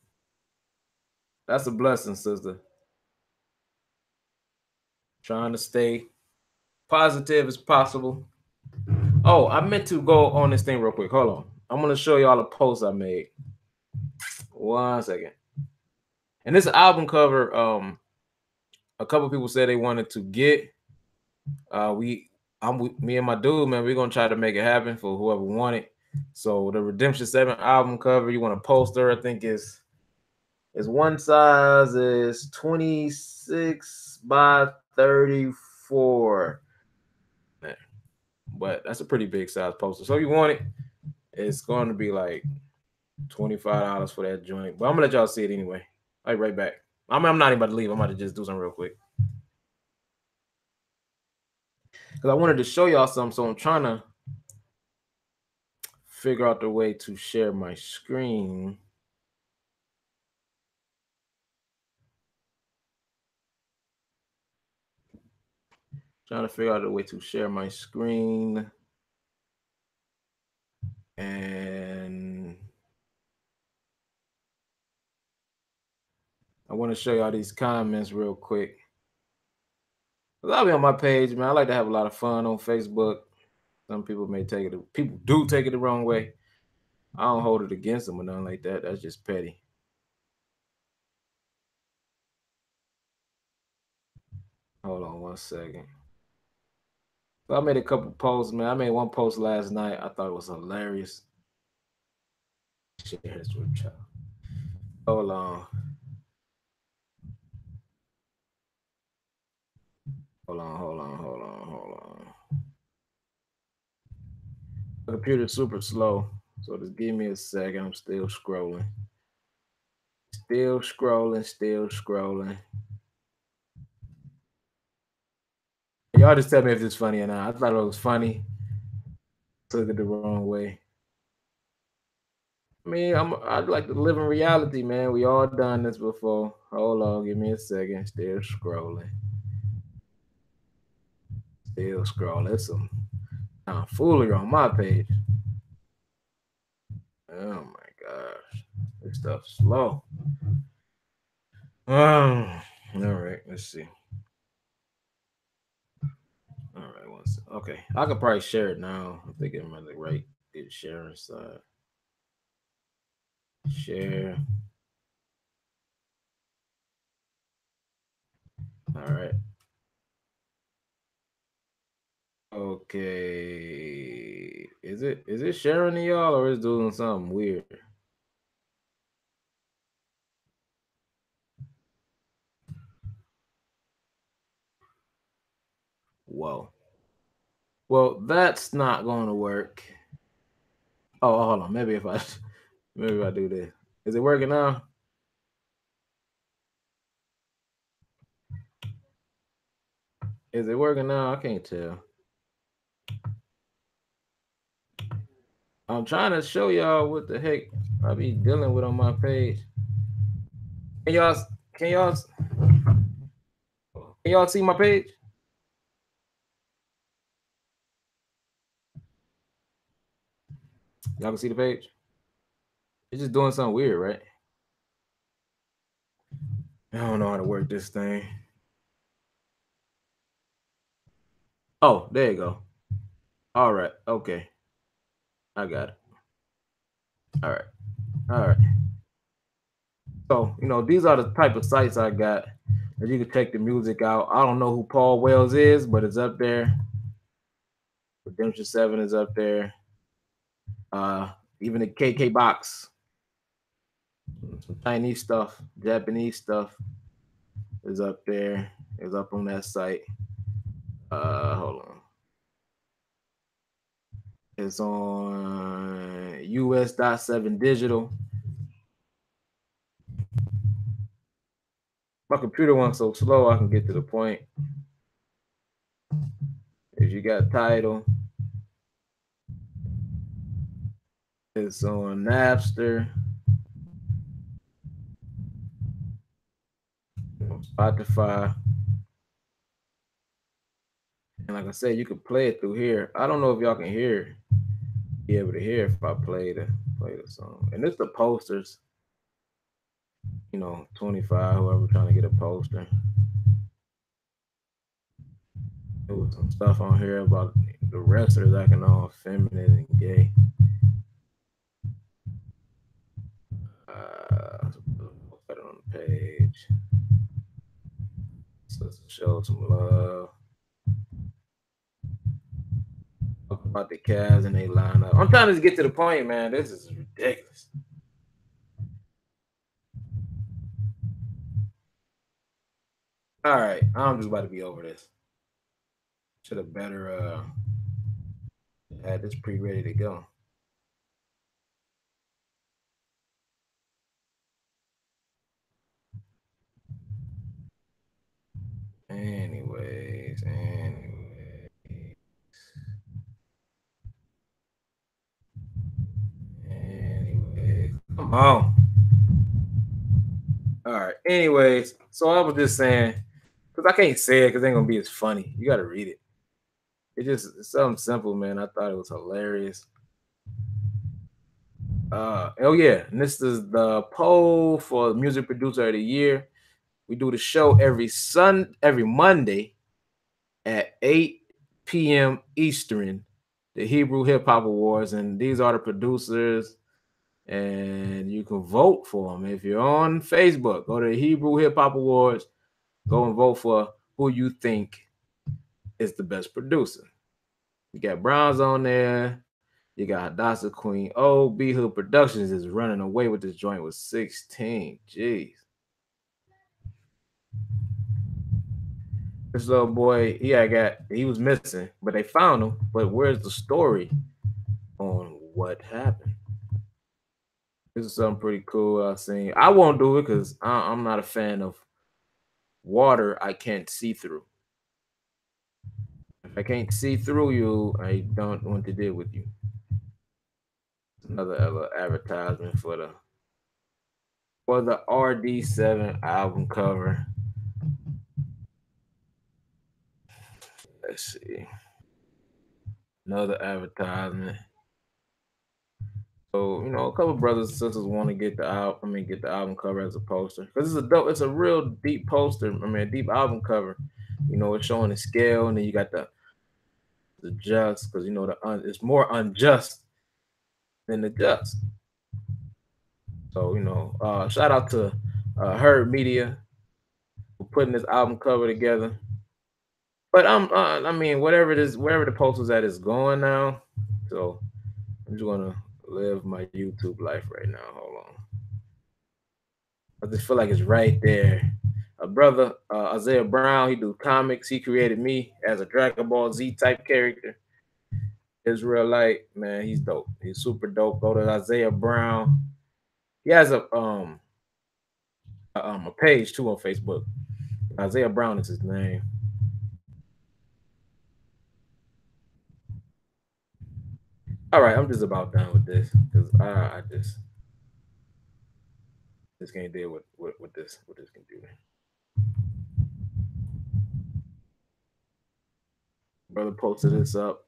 That's a blessing, sister. Trying to stay positive as possible. Oh, I meant to go on this thing real quick. Hold on. I'm gonna show y'all a post I made. 1 second. And this album cover, a couple people said they wanted to get. Me and my dude, man, we're gonna try to make it happen for whoever wanted. So the Redemption 7 album cover, you want a poster, I think is one size is 26 by 34. But that's a pretty big size poster. So if you want it, it's going to be like $25 for that joint. But I'm gonna let y'all see it anyway. I'll be right back. I'm not even about to leave. I'm about to just do something real quick. Because I wanted to show y'all something. So I'm trying to figure out the way to share my screen. Trying to figure out a way to share my screen. And I want to show y'all these comments real quick. I'll be on my page, man. I like to have a lot of fun on Facebook. Some people people do take it the wrong way. I don't hold it against them or nothing like that. That's just petty. Hold on 1 second. So I made a couple posts, man. I made one post last night. I thought it was hilarious. Share this with y'all. Hold on. Hold on. The computer's super slow. So just give me a second. I'm still scrolling. Still scrolling. Y'all just tell me if it's funny or not. I thought it was funny. Took it the wrong way. I mean, I'd like to live in reality, man. We all done this before. Hold on, give me a second. Still scrolling. Still scroll. There's some foolery on my page. Oh my gosh. This stuff's slow. All right, let's see. All right, okay. I could probably share it now. I'm thinking I'm on the right good sharing side. Share. All right. Okay. Is it sharing to y'all or is it doing something weird? Whoa. Well, that's not going to work. Oh, hold on. Maybe if I do this. Is it working now? Is it working now? I can't tell. I'm trying to show y'all what the heck I be dealing with on my page. Can y'all can y'all can y'all see my page? Y'all can see the page? It's just doing something weird, right? I don't know how to work this thing. Oh, there you go. All right. Okay. I got it. All right. All right. So, these are the type of sites I got that you can check the music out. I don't know who Paul Wells is, but it's up there. Redemption 7 is up there. Even the KK box, some Chinese stuff, Japanese stuff is up there. Is up on that site. Hold on. It's on US.7 digital. My computer went so slow I can get to the point. If you got title, it's on Napster, Spotify. And like I said, you can play it through here. I don't know if y'all can be able to hear if I play the song. And it's the posters, 25, whoever trying to get a poster. There was some stuff on here about the wrestlers acting all feminine and gay. Put it on the page. So show some love. Talk about the Cavs and they line up. I'm trying to get to the point, man. This is ridiculous. All right, I'm just about to be over this. Should have better had this pre-ready to go. Anyways, come on. All right. Anyways, so I was just saying, because I can't say it because it ain't gonna be as funny. You gotta read it. It's something simple, man. I thought it was hilarious. Oh yeah, and this is the poll for music producer of the year. We do the show every Monday at 8 p.m. Eastern, the Hebrew Hip Hop Awards, and these are the producers, and you can vote for them. If you're on Facebook, go to the Hebrew Hip Hop Awards, go and vote for who you think is the best producer. You got Browns on there. You got Dasa Queen. Oh, B Hood Productions is running away with this joint with 16. Jeez. This little boy, he was missing, but they found him. But where's the story on what happened? This is something pretty cool I've seen. I won't do it because I'm not a fan of water I can't see through. If I can't see through you, I don't want to deal with you. Another advertisement for the RD7 album cover. Let's see. Another advertisement. So, a couple brothers and sisters want to get the album. Get the album cover as a poster because it's a dope. It's a real deep poster. A deep album cover. It's showing the scale, and then you got the just because it's more unjust than the just. So, shout out to Herd Media for putting this album cover together. But whatever it is, wherever the poster's at is going now. So I'm just gonna live my YouTube life right now. Hold on. I just feel like it's right there. A brother, Isaiah Brown, he do comics. He created me as a Dragon Ball Z type character. Israelite, man, he's dope. He's super dope. Go to Isaiah Brown. He has a page too on Facebook. Isaiah Brown is his name. All right, I'm just about done with this because I just can't deal with this computer. Brother posted this up.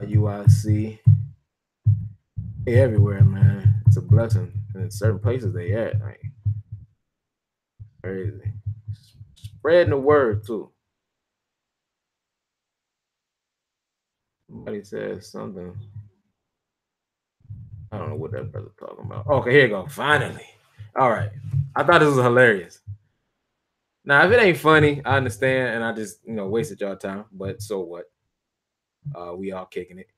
UIC. They everywhere, man. It's a blessing. And in certain places they at, like crazy. Spreading the word too. Somebody says something. I don't know what that brother talking about. Okay, here you go. Finally. All right. I thought this was hilarious. Now, if it ain't funny, I understand, and I just wasted y'all time. But so what? We all kicking it.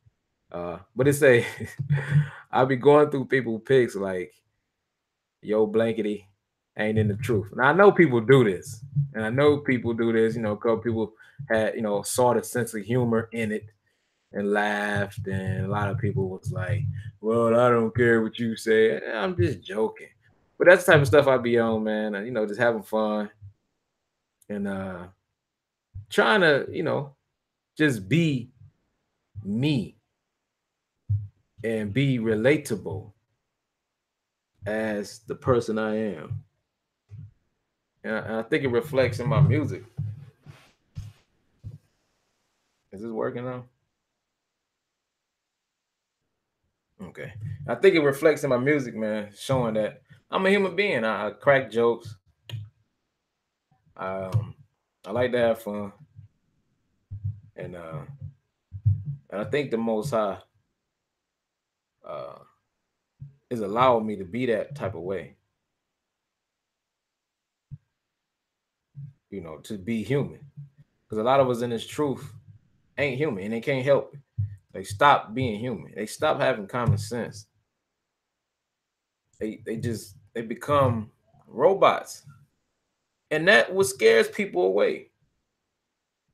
But it say, I'll be going through people pics like, yo, blankety ain't in the truth. Now I know people do this, and I know people do this. Because people had saw the sense of humor in it and laughed, and a lot of people was like, "Well, I don't care what you say. I'm just joking." But that's the type of stuff I be on, man. Just having fun and trying to just be me and be relatable as the person I am. And I think it reflects in my music. Is this working now? Okay. I think it reflects in my music, man, showing that I'm a human being. I crack jokes. Um, I like to have fun. And I think the most high uh is allowing me to be that type of way, to be human. Because a lot of us in this truth ain't human and they can't help it. They stop being human. They stop having common sense. They become robots. And that what scares people away.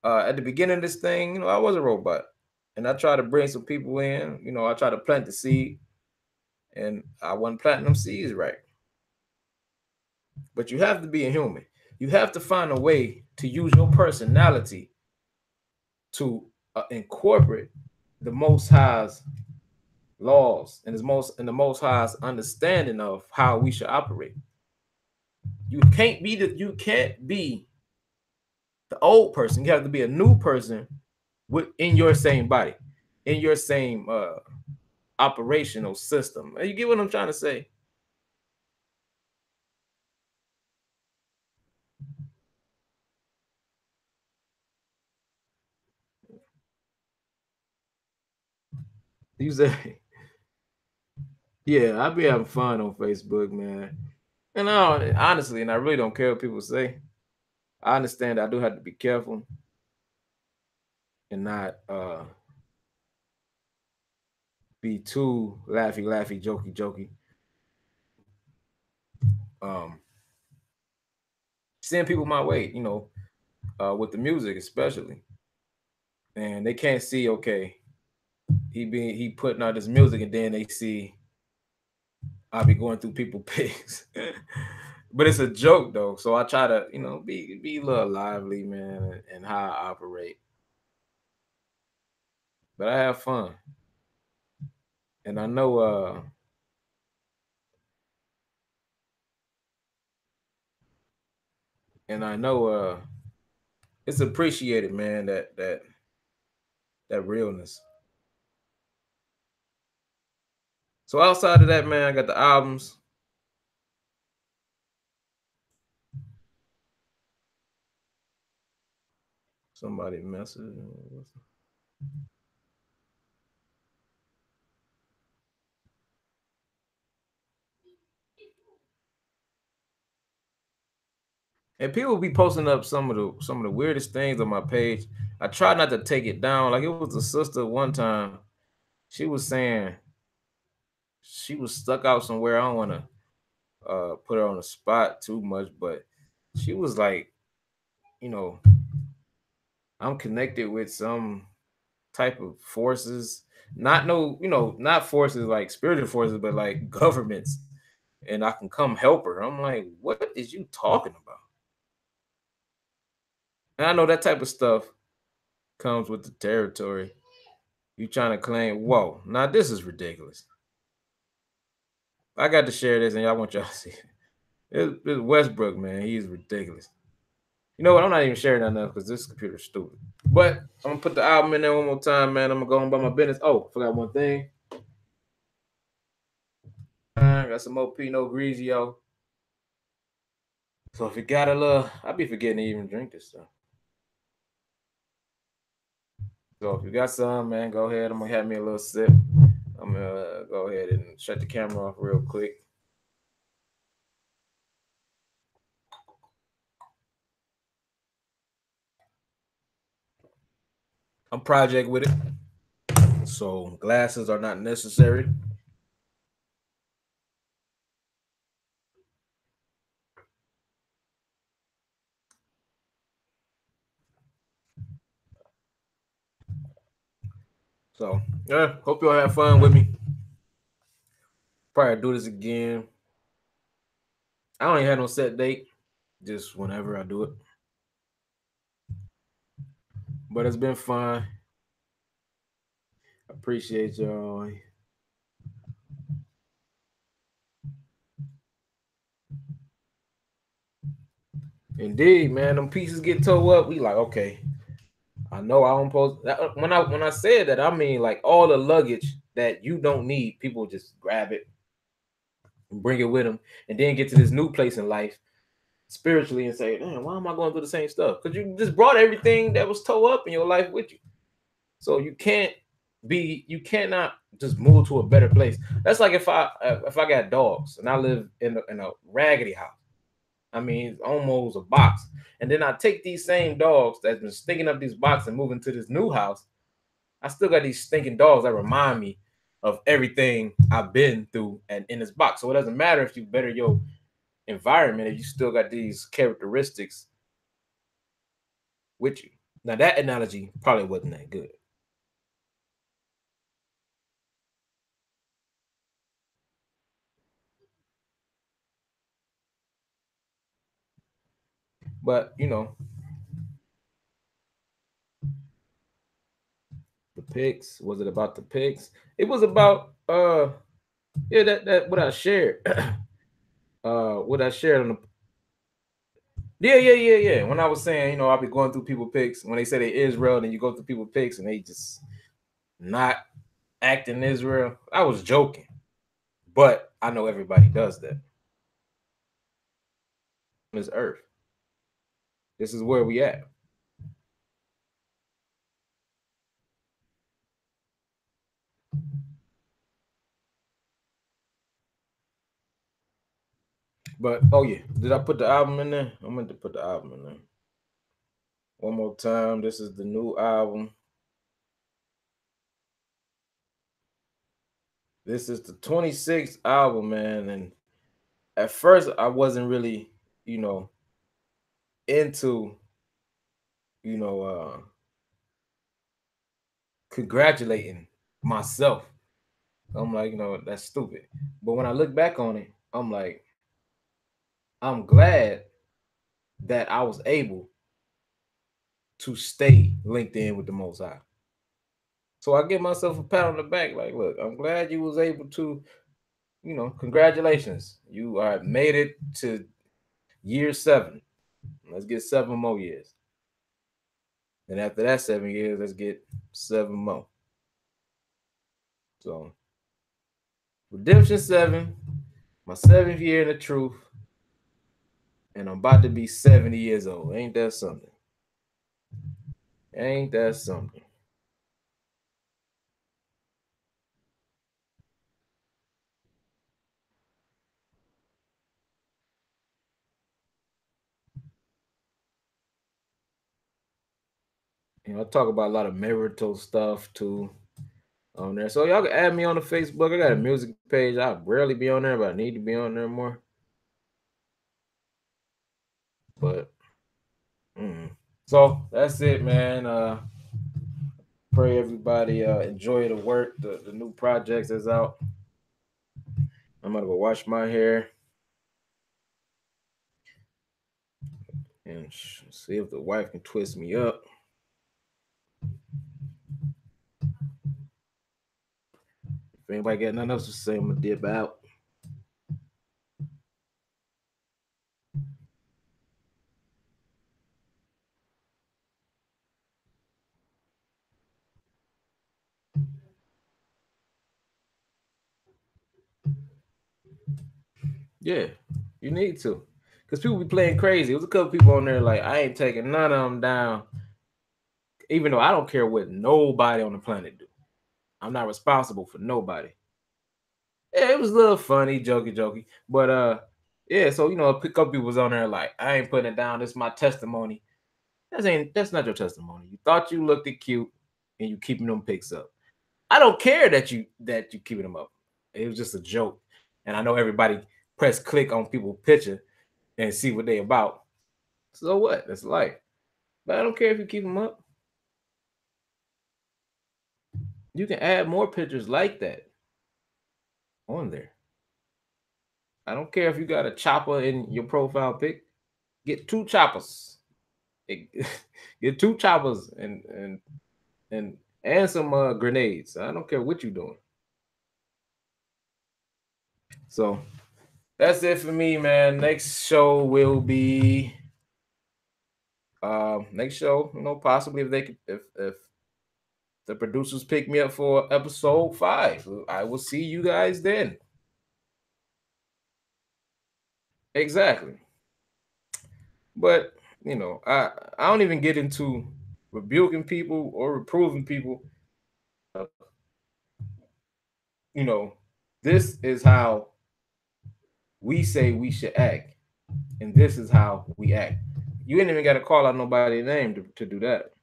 At the beginning of this thing, I was a robot. And I try to bring some people in, I try to plant the seed, and I wasn't planting them seeds right. But you have to be a human. You have to find a way to use your personality to incorporate the Most High's laws and the Most High's understanding of how we should operate. You can't be the old person. You have to be a new person in your same body, in your same operational system. You get what I'm trying to say? You say, yeah, I be having fun on Facebook, man. And honestly, and I really don't care what people say. I understand I do have to be careful and not be too laughy, jokey. Um, Send people my way, with the music especially, and they can't see. Okay, he putting out this music, and then they see I'll be going through people pics. But it's a joke though, so I try to be a little lively, man, and how I operate. But I have fun, and I know it's appreciated, man. That realness. So outside of that, man, I got the albums. Somebody message. And people be posting up some of the weirdest things on my page. I try not to take it down. Like it was a sister one time. She was saying she was stuck out somewhere. I don't want to put her on the spot too much, but she was like, you know, I'm connected with some type of forces, not no, not forces like spiritual forces, but like governments, and I can come help her. I'm like, what is you talking about? And I know that type of stuff comes with the territory. You trying to claim, whoa, now this is ridiculous. I got to share this, and y'all want y'all to see it. It's Westbrook, man. He's ridiculous. You know what? I'm not even sharing that now because this computer's stupid. But I'm gonna put the album in there one more time, man. I'm gonna go on about my business. Oh, forgot one thing. I got some more Pinot Grigio. So if you got a little, I be forgetting to even drink this stuff. So if you got some, man, go ahead. I'm gonna have me a little sip. I'm gonna go ahead and shut the camera off real quick. I'm project with it, so glasses are not necessary. So yeah, hope y'all have fun with me. Probably do this again. I don't even have no set date, just whenever I do it. But it's been fun. Appreciate y'all. Indeed, man. Them pieces get towed up. We like, okay. I know I don't post when I said that, I mean like all the luggage that you don't need, people just grab it and bring it with them, and then get to this new place in life spiritually and say, "Man, why am I going through the same stuff?" Because you just brought everything that was towed up in your life with you, so you cannot just move to a better place. That's like if I got dogs and I live in a raggedy house. I mean, almost a box, and then I take these same dogs that's been sticking up these boxes and moving to this new house. I still got these stinking dogs that remind me of everything I've been through and in this box. So it doesn't matter if you better your environment if you still got these characteristics with you. Now that analogy probably wasn't that good. But the pics, was it about the pics? It was about yeah, that what I shared. What I shared on the yeah. When I was saying, I'll be going through people pics when they say they Israel, then you go through people pics and they just not acting Israel. I was joking. But I know everybody does that. This earth. This is where we at. But oh yeah, did I put the album in there? I meant to put the album in there. One more time. This is the new album. This is the 26th album, man. And at first I wasn't really, you know, into, you know, congratulating myself. I'm like, that's stupid. But when I look back on it, I'm like, I'm glad that I was able to stay linked in with the Most High. So I give myself a pat on the back, like, look, I'm glad you was able to, congratulations. You are made it to year 7. Let's get 7 more years. And after that 7 years, let's get 7 more. So Redemption 7, my 7th year in the truth, and I'm about to be 70 years old. Ain't that something? Ain't that something? I talk about a lot of marital stuff too on there. So y'all can add me on the Facebook. I got a music page. I rarely be on there, but I need to be on there more. But so that's it, man. Pray everybody enjoy the work. The new projects is out. I'm gonna go wash my hair and see if the wife can twist me up. If anybody got nothing else to say, I'm gonna dip out. Yeah, you need to. Because people be playing crazy. There was a couple people on there like, I ain't taking none of them down. Even though I don't care what nobody on the planet do. I'm not responsible for nobody. Yeah, it was a little funny, jokey. But yeah, so a couple people was on there like, I ain't putting it down. This is my testimony. That's not your testimony. You thought you looked it cute and you keeping them pics up. I don't care that you keeping them up. It was just a joke. And I know everybody press click on people's picture and see what they about. So what? That's life. But I don't care if you keep them up. You can add more pictures like that on there. I don't care if you got a chopper in your profile pic. Get two choppers. Get two choppers and some grenades. I don't care what you're doing. So that's it for me, man. Next show will be next show. Possibly if they could, if the producers pick me up for episode 5, I will see you guys then. Exactly. But I don't even get into rebuking people or reproving people. Uh, you know, this is how we say we should act, and this is how we act. You ain't even got to call out nobody's name to do that.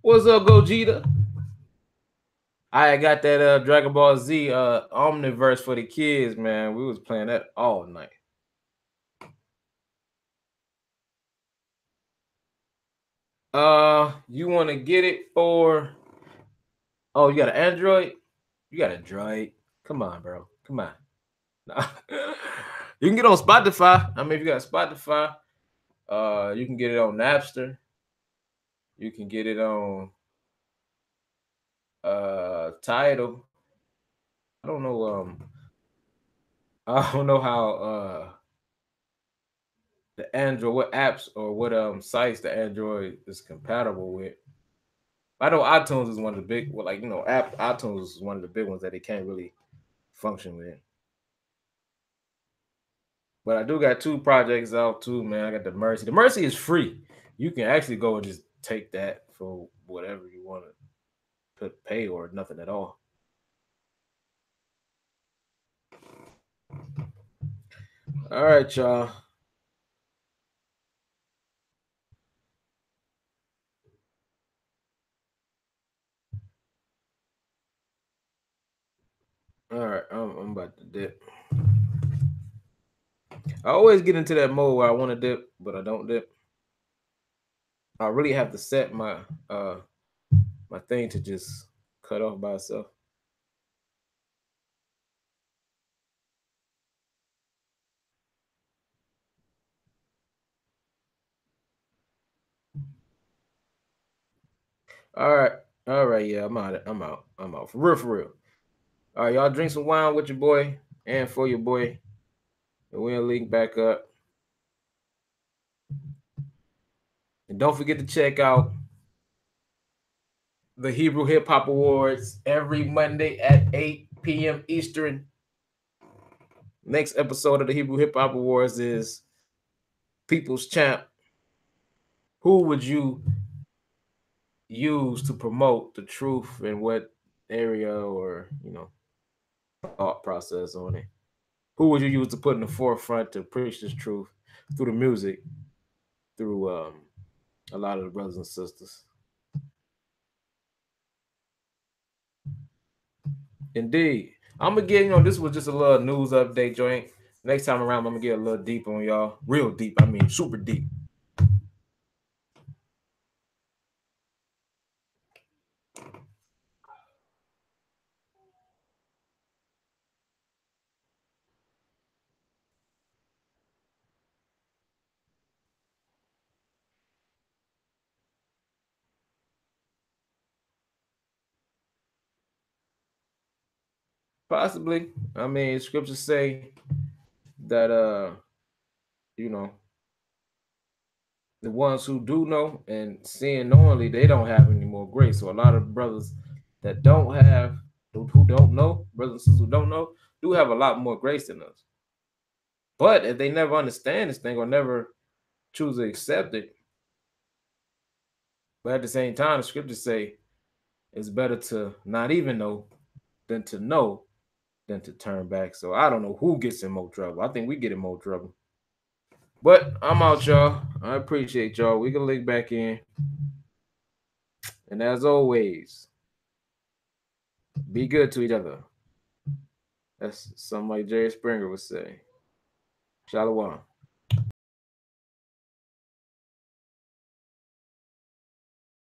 What's up, Gogeta? I got that Dragon Ball Z Omniverse for the kids, man. We was playing that all night. You want to get it for? Oh, you got an Android? You got a Droid? Come on, bro. Come on. Nah. You can get on Spotify. I mean, if you got Spotify, you can get it on Napster. You can get it on Tidal. I don't know. I don't know how the Android, what apps or what sites the Android is compatible with. I know iTunes is one of the big, well, like app iTunes is one of the big ones that they can't really function with. But I do got 2 projects out too, man. I got the Mercy. The Mercy is free. You can actually go and just take that for whatever you want to pay or nothing at all. All right, y'all. All right, I'm about to dip. I always get into that mode where I want to dip, but I don't dip. I really have to set my thing to just cut off by itself. All right, all right, yeah, I'm out. I'm out. For real, for real. All right, y'all drink some wine with your boy and for your boy, and we'll link back up. And don't forget to check out the Hebrew Hip Hop Awards every Monday at 8 p.m. Eastern. Next episode of the Hebrew Hip Hop Awards is People's Champ. Who would you use to promote the truth in what area or thought process on it? Who would you use to put in the forefront to preach this truth through the music, through a lot of the brothers and sisters? Indeed. I'm gonna get, this was just a little news update joint. Next time around, I'm gonna get a little deep on y'all. Real deep. I mean, super deep. Possibly. I mean, scriptures say that you know, the ones who do know and sin knowingly, they don't have any more grace. So a lot of brothers that don't have, who don't know, brothers and sisters who don't know, do have a lot more grace than us. But if they never understand this thing or never choose to accept it, but at the same time, the scriptures say it's better to not even know than to turn back. So I don't know who gets in more trouble. I think we get in more trouble. But I'm out, y'all. I appreciate y'all. We can link back in. And as always, be good to each other. That's something like Jerry Springer would say. Shalom.